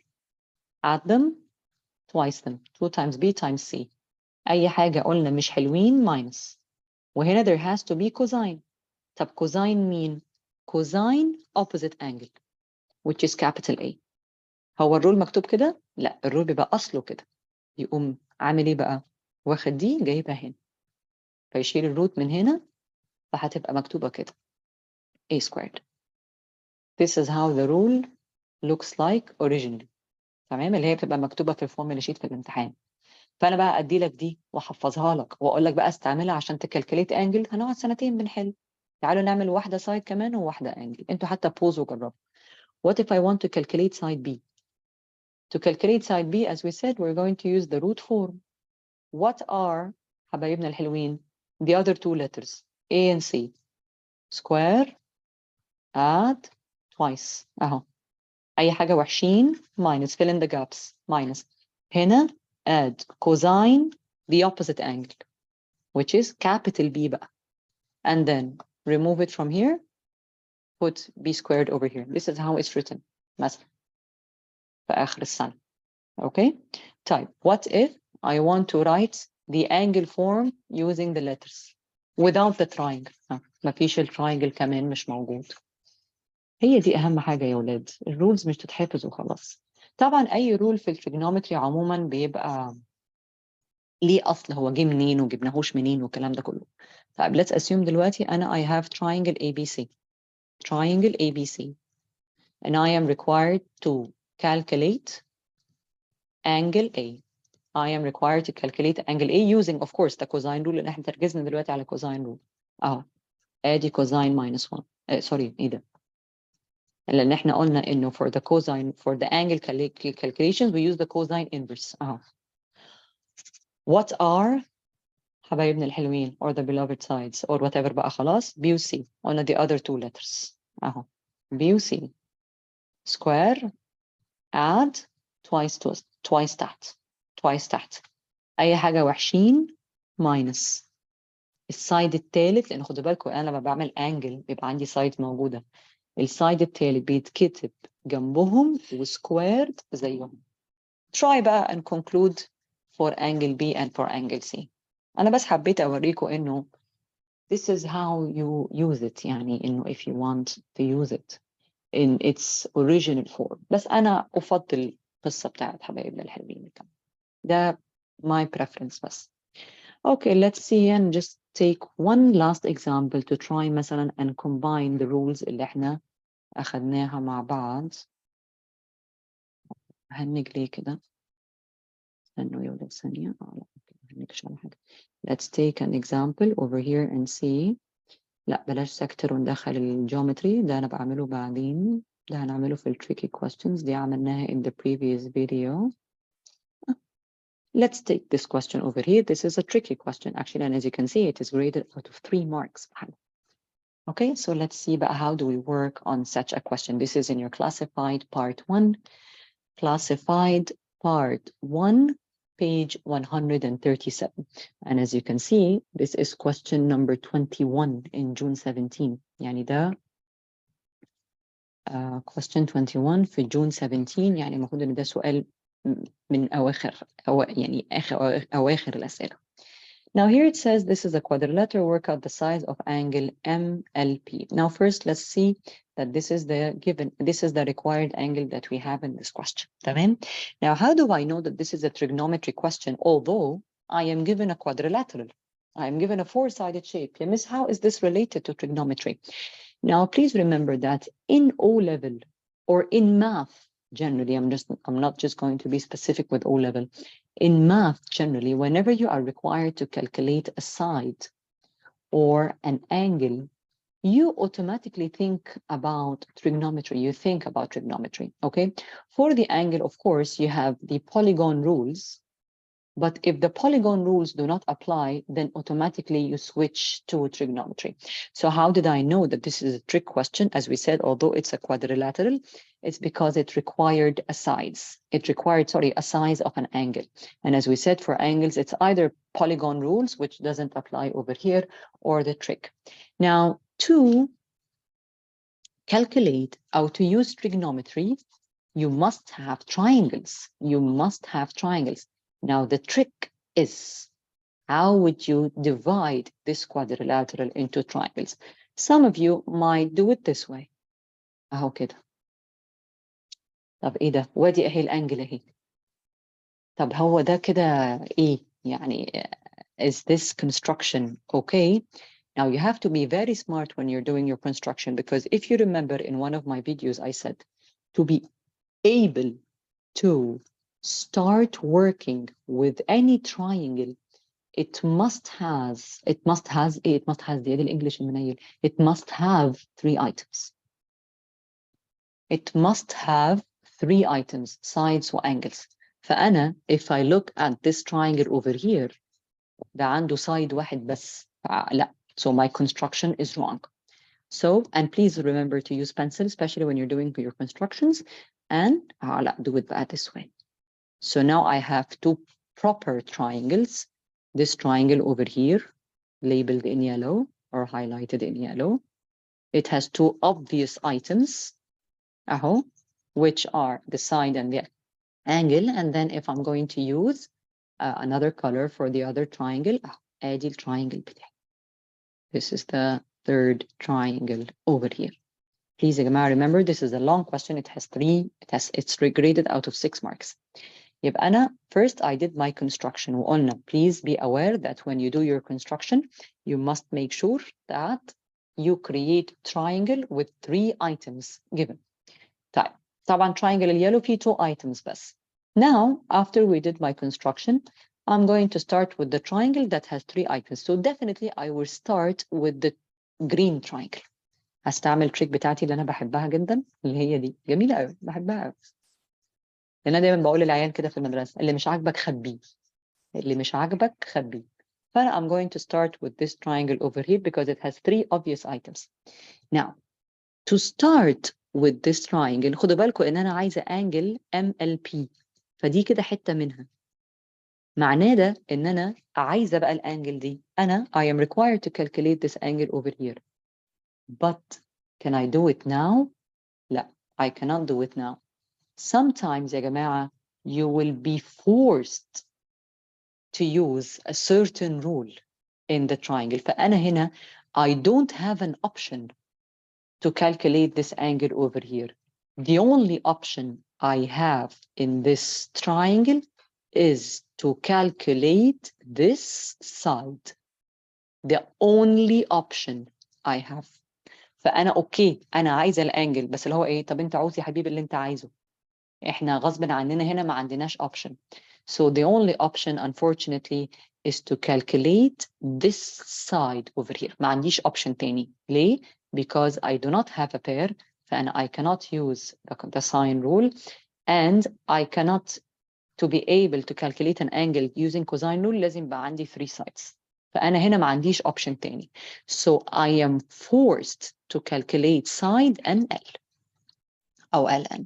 add them, twice them. 2 times B times C. أي حاجة قلنا مش حلوين minus. وهنا there has to be cosine. طب cosine مين؟ Cosine opposite angle, which is capital A. هو الرول مكتوب كده؟ لا، الرول بيبقى أصله كده. يقوم عامل إيه بقى؟ واخد دي جايبها هنا. فيشيل الروت من هنا فهتبقى مكتوبة كده. A squared. This is how the rule looks like originally. تمام، اللي هي بتبقى مكتوبة في الفورمولا شيت في الامتحان. فأنا بقى أدي لك دي وأحفظها لك وأقول لك بقى استعملها عشان تكالكليت أنجل. هنقعد سنتين بنحل. تعالوا نعمل واحدة سايد كمان وواحدة أنجل. أنتوا حتى بوز وجربوا. What if I want to calculate side B? To calculate side B, as we said, we're going to use the root form. What are حبايبنا الحلوين? The other two letters, A and C. Square, add, twice. أهو. أي حاجة وحشين minus, fill in the gaps, minus. هنا add cosine the opposite angle, which is capital B بقى. And then remove it from here, put B squared over here. This is how it's written مثلا في آخر السنة. Okay? Type. What if I want to write the angle form using the letters without the triangle? مفيش التراينجل كمان مش موجود. هي دي أهم حاجة يا ولاد. الرولز مش تتحفظ وخلاص. طبعا أي رول في التريجونومتري عموما بيبقى ليه أصل، هو جه منين وجبناهوش منين والكلام ده كله. طيب let's assume دلوقتي أنا I have triangle ABC. Triangle ABC. And I am required to calculate angle A. I am required to calculate angle A using of course the cosine rule اللي احنا تركزنا دلوقتي على cosine rule. اهو ادي cosine minus 1. سوري ايه ده؟ لان احنا قلنا انه for the cosine for the angle calculations we use the cosine inverse. اهو. What are حبايبنا الحلوين or the beloved sides or whatever بقى خلاص B و C. قلنا the other two letters. اهو B و C. Square add twice تحت. اي حاجه وحشين minus السايد التالت، لان خدوا بالكم انا لما بعمل انجل بيبقى عندي سايد موجوده. السايد التالت بيتكتب جنبهم وسكويرد زيهم. try بقى and conclude for angle B and for angle C. انا بس حبيت اوريكم انه this is how you use it. يعني انه if you want to use it in its original form. بس انا افضل القصه بتاعت حبايبنا الحلوين كمان. ده my preference بس. Okay, let's see and just take one last example to try مثلا and combine the rules اللي احنا أخدناها مع بعض. هنج ليه كده؟ استنوا يا ولاد ثانية. لا هنكش على حاجة. Let's take an example over here and see. لا بلاش سكتر وندخل الجيومتري، ده أنا بعمله بعدين، ده هنعمله في tricky questions، دي عملناها in the previous video. Let's take this question over here. This is a tricky question actually, and as you can see, it is graded out of 3 marks. Okay, so let's see about how do we work on such a question. This is in your classified part 1. Classified part 1, page 137. And as you can see, this is question number 21 in June 17. يعني ده question 21 في June 17. يعني المفروض ان ده سؤال من أواخر الأسئلة. Now here it says this is a quadrilateral, work out the size of angle MLP. Now first let's see that this is the required angle that we have in this question. تمام? Now how do I know that this is a trigonometry question, although I am given a quadrilateral? I am given a 4-sided shape. Yeah, miss, how is this related to trigonometry? Now please remember that in O level or in math generally, I'm not just going to be specific with O level. In math, generally, whenever you are required to calculate a side or an angle, you automatically think about trigonometry. You think about trigonometry, okay? For the angle, of course, you have the polygon rules. But if the polygon rules do not apply, then automatically you switch to trigonometry. So how did I know that this is a trick question? As we said, although it's a quadrilateral, it's because it required a size. It required, a size of an angle. And as we said, for angles, it's either polygon rules, which doesn't apply over here, or the trick. Now, to calculate how to use trigonometry, you must have triangles. You must have triangles. Now, the trick is, how would you divide this quadrilateral into triangles? Some of you might do it this way. أهو كده. طب إيه ده؟ وادي أهي الأنجل أهي. طب هو ده كده إيه؟ يعني is this construction okay? Now, you have to be very smart when you're doing your construction, because if you remember in one of my videos, I said to be able to start working with any triangle, it must have three items. It must have 3 items, sides وangles. فأنا, if I look at this triangle over here, ده عنده side واحد بس. لا. So my construction is wrong. So, and please remember to use pencil, especially when you're doing your constructions, and لا, do it this way. So now I have 2 proper triangles. This triangle over here, labeled in yellow or highlighted in yellow. It has 2 obvious items, which are the side and the angle. And then if I'm going to use another color for the other triangle, ادي triangle بتاعي. This is the 3rd triangle over here. Please, remember, this is a long question. It's graded out of 6 marks. يبقى أنا first I did my construction وقلنا please be aware that when you do your construction you must make sure that you create triangle with 3 items given. طبعا triangle اليellow فيه 2 items بس. Now after we did my construction, I'm going to start with the triangle that has 3 items. So definitely I will start with the green triangle. هستعمل trick بتاعتي اللي أنا بحبها جدا، اللي هي دي جميلة قوي، بحبها قوي. أنا دايما بقول للعيال كده في المدرسة، اللي مش عاجبك خبيه. اللي مش عاجبك خبيه. فأنا I'm going to start with this triangle over here because it has 3 obvious items. Now, to start with this triangle, خدوا بالكم إن أنا عايزة angle MLP. فدي كده حتة منها. معناه ده إن أنا عايزة بقى الانجل دي. أنا I am required to calculate this angle over here. But can I do it now? لا, I cannot do it now. Sometimes يا جماعة, you will be forced to use a certain rule in the triangle. فأنا هنا, I don't have an option to calculate this angle over here. The only option I have in this triangle is to calculate this side. The only option I have. فانا اوكي انا عايزه الانجل، بس اللي هو ايه، طب انت عاوز يا حبيبي اللي انت عايزه، احنا غصب عننا هنا ما عندناش option. So the only option unfortunately is to calculate this side over here. ما عنديش option تاني. ليه؟ Because I do not have a pair, فأنا I cannot use the sine rule, and I cannot to be able to calculate an angle using cosine rule لازم يبقى عندي 3 sides. فأنا هنا ما عنديش option تاني. So I am forced to calculate side NL أو LN.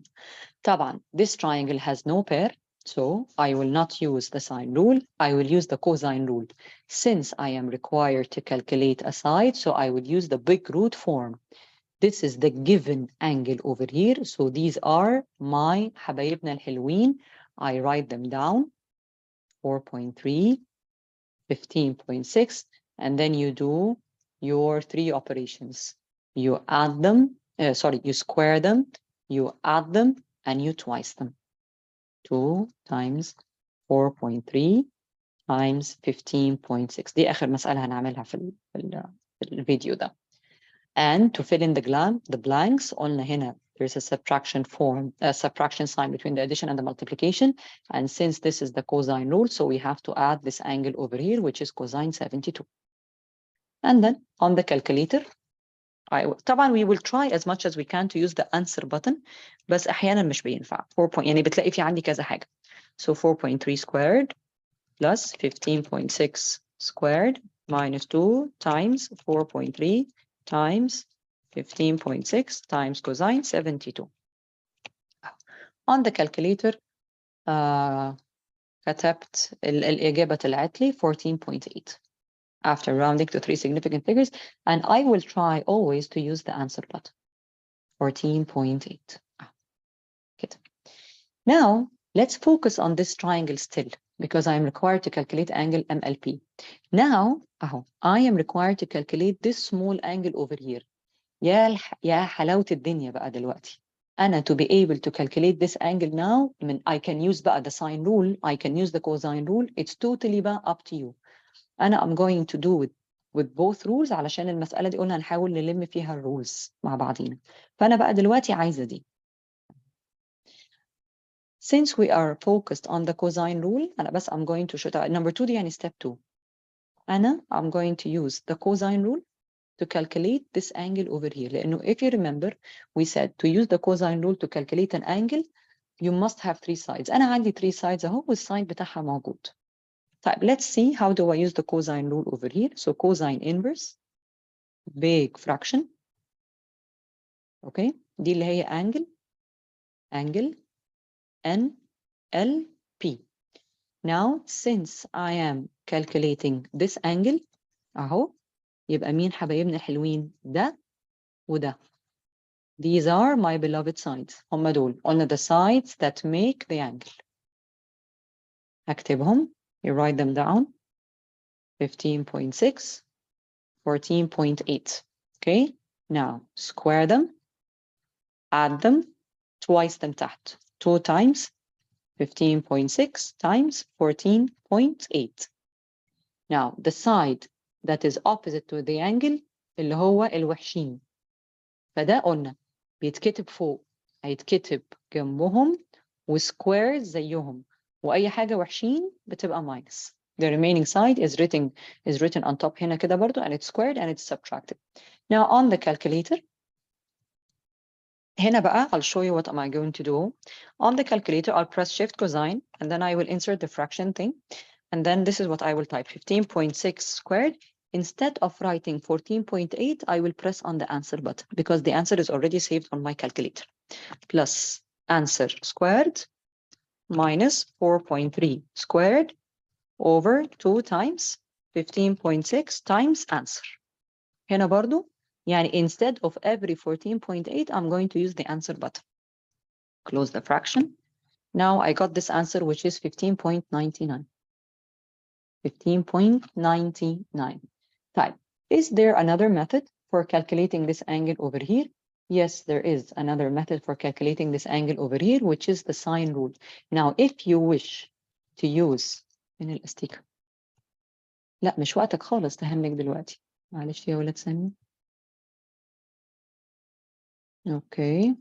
طبعا this triangle has no pair, so I will not use the sine rule, I will use the cosine rule. Since I am required to calculate a side, so I would use the big root form. This is the given angle over here, so these are my حبايبنا الحلوين. I write them down, 4.3, 15.6, and then you do your 3 operations. You add them, you square them, you add them, and you twice them. 2 times 4.3 times 15.6. دي آخر مسألة هنعملها في الفيديو ده. And to fill in the blanks, قلنا هنا there's a subtraction form, a subtraction sign between the addition and the multiplication. And since this is the cosine rule, so we have to add this angle over here, which is cosine 72. And then on the calculator, طبعا we will try as much as we can to use the answer button, بس أحيانا مش بينفع. 4 يعني بتلاقي في عندي كذا حاجة. So 4.3 squared plus 15.6 squared minus 2 times 4.3 times 15.6 times cosine 72. On the calculator كتبت الإجابة طلعت لي 14.8 after rounding to 3 significant figures, and I will try always to use the answer button. 14.8. كده. Now let's focus on this triangle still, because I am required to calculate angle MLP. Now I am required to calculate this small angle over here. يا حلاوة الدنيا بقى دلوقتي. أنا to be able to calculate this angle now, I can use بقى the sine rule, I can use the cosine rule, it's totally بقى up to you. I'm going to do it with both rules علشان المسألة دي قلنا هنحاول نلم فيها الرولز مع بعضينا. فأنا بقى دلوقتي عايزة دي. Since we are focused on the cosine rule, I'm going to show number 2 دي يعني step 2. I'm going to use the cosine rule to calculate this angle over here. لأنه if you remember, we said to use the cosine rule to calculate an angle, you must have 3 sides. أنا عندي 3 sides أهو والside بتاعها موجود. طيب let's see how do I use the cosine rule over here. So cosine inverse, big fraction. Okay, دي اللي هي angle NLP. Now, since I am calculating this angle, أهو يبقى مين حبايبنا الحلوين؟ ده وده. These are my beloved sides. هم دول. قلنا the sides that make the angle. هكتبهم. You write them down. 15.6, 14.8. Okay? Now, square them. Add them. Twice them تحت. 2 times 15.6 times 14.8. Now, the side that is opposite to the angle اللي هو الوحشين. فده قلنا بيتكتب فوق، هيتكتب جنبهم وسكويرز زيهم، وأي حاجة وحشين بتبقى minus. The remaining side is written on top هنا كده برضو, and it's squared and it's subtracted. Now on the calculator, هنا بقى I'll show you what am I going to do. On the calculator, I'll press shift cosine, and then I will insert the fraction thing. And then this is what I will type, 15.6 squared. Instead of writing 14.8, I will press on the answer button because the answer is already saved on my calculator. Plus answer squared minus 4.3 squared over 2 times 15.6 times answer. هنا برضو يعني instead of every 14.8, I'm going to use the answer button. Close the fraction. Now I got this answer, which is 15.99. 15.99. Type. Is there another method for calculating this angle over here? Yes, there is another method for calculating this angle over here, which is the sine rule. Now, if you wish to use من الاستيكة. لا مش وقتك خالص تهنك دلوقتي. معلش يا ولاد ثانية. Okay.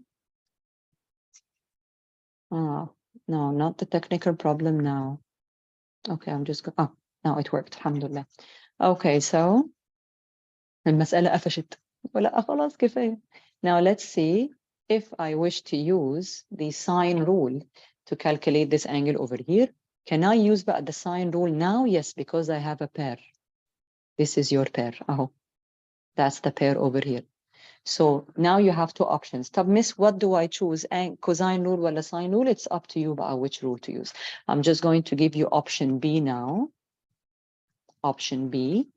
No, not the technical problem now. Okay, I'm just going. Now it worked. Alhamdulillah. Okay, so المسألة قفشت. ولا خلاص كفاية. Now let's see if I wish to use the sine rule to calculate this angle over here. Can I use the sine rule now? Yes, because I have a pair. This is your pair. Oh, that's the pair over here. So now you have two options. طب miss, what do I choose? Cosine rule ولا sine rule? It's up to you بقى which rule to use. I'm just going to give you option B now. Option B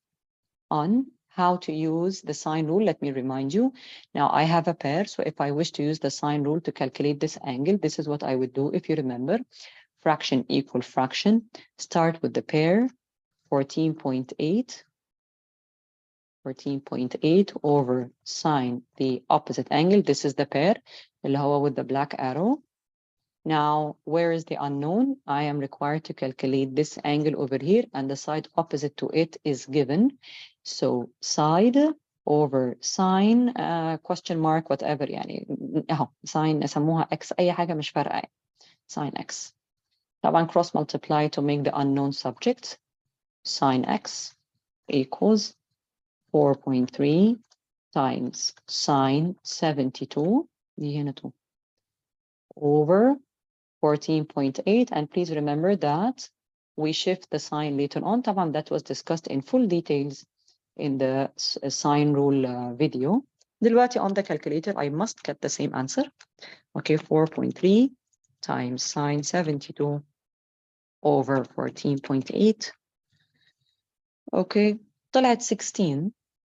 on how to use the sine rule. Let me remind you. Now I have a pair, so if I wish to use the sine rule to calculate this angle, this is what I would do if you remember. Fraction equal fraction. Start with the pair, 14.8. 14.8 over sine the opposite angle. This is the pair, اللي هو with the black arrow. Now, where is the unknown? I am required to calculate this angle over here, and the side opposite to it is given. So side over sine question mark whatever يعني اهو sine نسموها x أي حاجة مش فارقة sine x. طبعا cross multiply to make the unknown subject. Sine x equals 4.3 times sine 72 دي هنا 2 over 14.8, and please remember that we shift the sign later on. طبعا that was discussed in full details in the sine rule video. دلوقتي on the calculator I must get the same answer. Okay, 4.3 times sine 72 over 14.8. Okay, طلعت 16.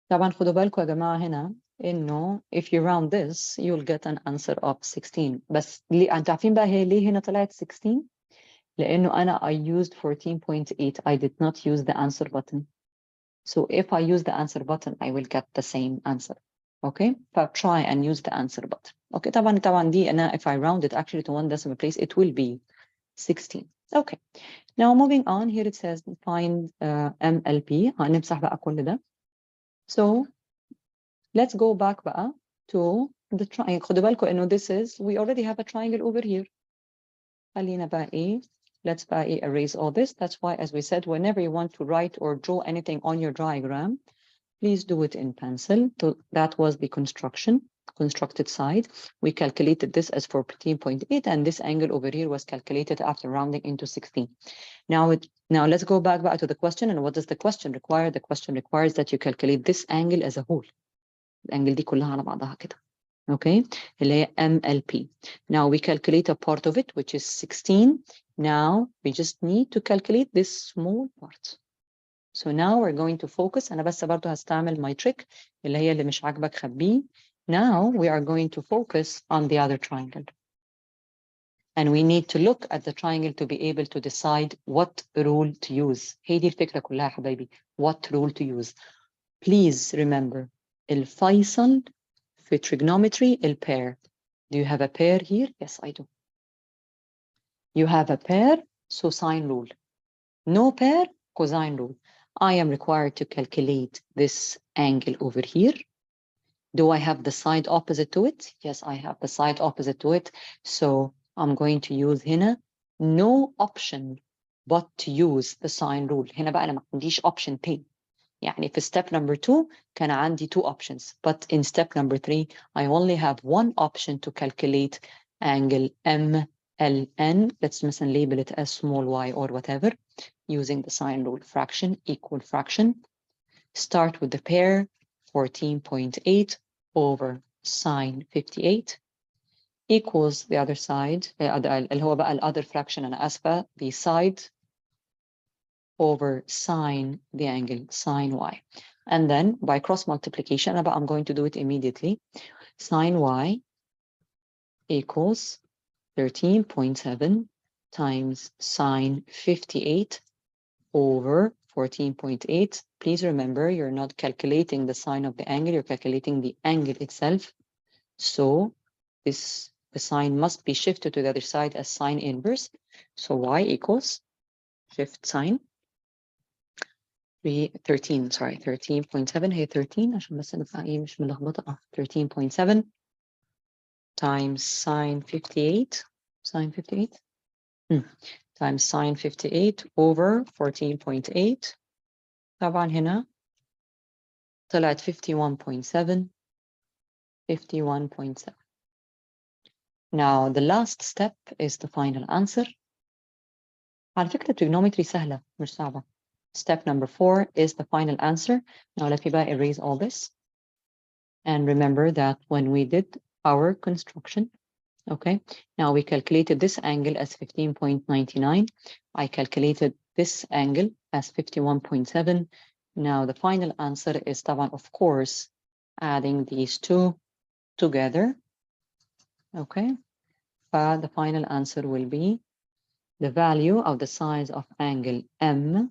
طبعا خدوا بالكم يا جماعة هنا إنه if you round this you'll get an answer of 16. بس أنتوا عارفين بقى هي ليه هنا طلعت 16؟ لأنه أنا I used 14.8. I did not use the answer button. So if I use the answer button I will get the same answer. Okay, try and use the answer button. Okay, طبعا دي أنا if I round it actually to one decimal place it will be 16. Okay, now moving on, here it says find MLP. هنمسح بقى كل ده. So let's go back بقى to the triangle. خدوا بالكم إنه this is we already have a triangle over here. خلينا بقى إيه let's بقى إيه erase all this. That's why, as we said, whenever you want to write or draw anything on your diagram, please do it in pencil. So that was the constructed side. We calculated this as 14.8, and this angle over here was calculated after rounding into 16. Now let's go back to the question. And what does the question require? The question requires that you calculate this angle as a whole. الانجل دي كلها على بعضها كده. Okay, اللي هي MLP. Now we calculate a part of it, which is 16. Now we just need to calculate this small part. So now we're going to focus. أنا بس برضو هستعمل my trick اللي هي اللي مش عاجبك خبيه. Now we are going to focus on the other triangle. And we need to look at the triangle to be able to decide what rule to use. هي دي الفكرة كلها يا حبايبي. What rule to use. Please remember, الفيصل في trigonometry pair. Do you have a pair here? Yes, I do. You have a pair, so sine rule. No pair, cosine rule. I am required to calculate this angle over here. Do I have the side opposite to it? Yes, I have the side opposite to it. So I'm going to use هنا no option but to use the sine rule. هنا بقى أنا ما عنديش option تاني. يعني في step number 2 كان عندي 2 options, but in step number 3 I only have one option to calculate angle MLN. Let's مثلا label it as small y or whatever, using the sine rule. Fraction equal fraction. Start with the pair 14.8 over sine 58 equals the other side اللي هو بقى other fraction أنا آسفة, the side over sine the angle sine y. And then by cross multiplication, I'm going to do it immediately. Sine y equals 13.7 times sine 58 over 14.8. Please remember, you're not calculating the sine of the angle, you're calculating the angle itself. So the sign must be shifted to the other side as sine inverse. So y equals shift sign 13 sorry 13.7 هي 13 عشان بس نبقى ايه مش ملخبطه 13.7 times sine 58, sine 58, times sine 58 over 14.8. طبعا هنا طلعت 51.7. 51.7. Now the last step is the final answer. على فكرة trigonometry سهلة مش صعبة. Step number 4 is the final answer. Now let me erase all this. And remember that when we did our construction, okay, now we calculated this angle as 15.99. I calculated this angle as 51.7. Now the final answer is طبعا, of course, adding these two together. Okay, but the final answer will be the value of the size of angle MLP.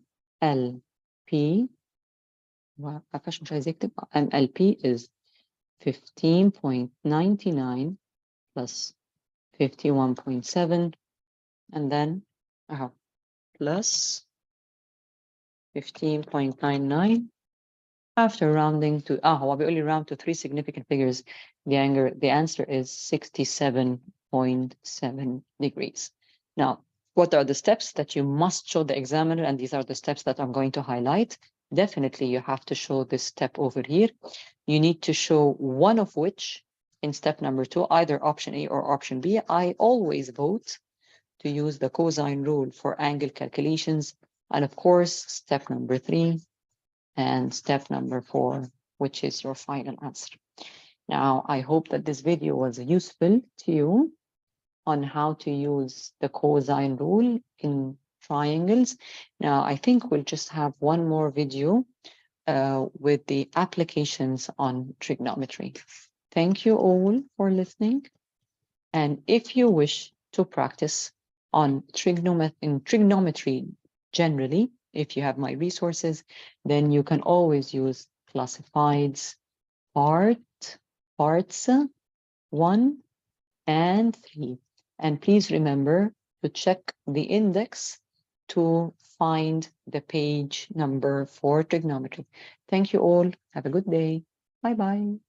MLP is 15.99 plus 51.7, and then plus 15.99 after rounding to we only round to 3 significant figures. The answer is 67.7 degrees. Now, what are the steps that you must show the examiner? And these are the steps that I'm going to highlight. Definitely, you have to show this step over here. You need to show one of which in step number 2, either option A or option B. I always vote to use the cosine rule for angle calculations. And of course, step number 3 and step number 4, which is your final answer. Now, I hope that this video was useful to you on how to use the cosine rule in triangles. Now, I think we'll just have one more video with the applications on trigonometry. Thank you all for listening. And if you wish to practice on trigonometry generally, if you have my resources, then you can always use classifieds parts 1 and 3. And please remember to check the index to find the page number for trigonometry. Thank you all. Have a good day. Bye-bye.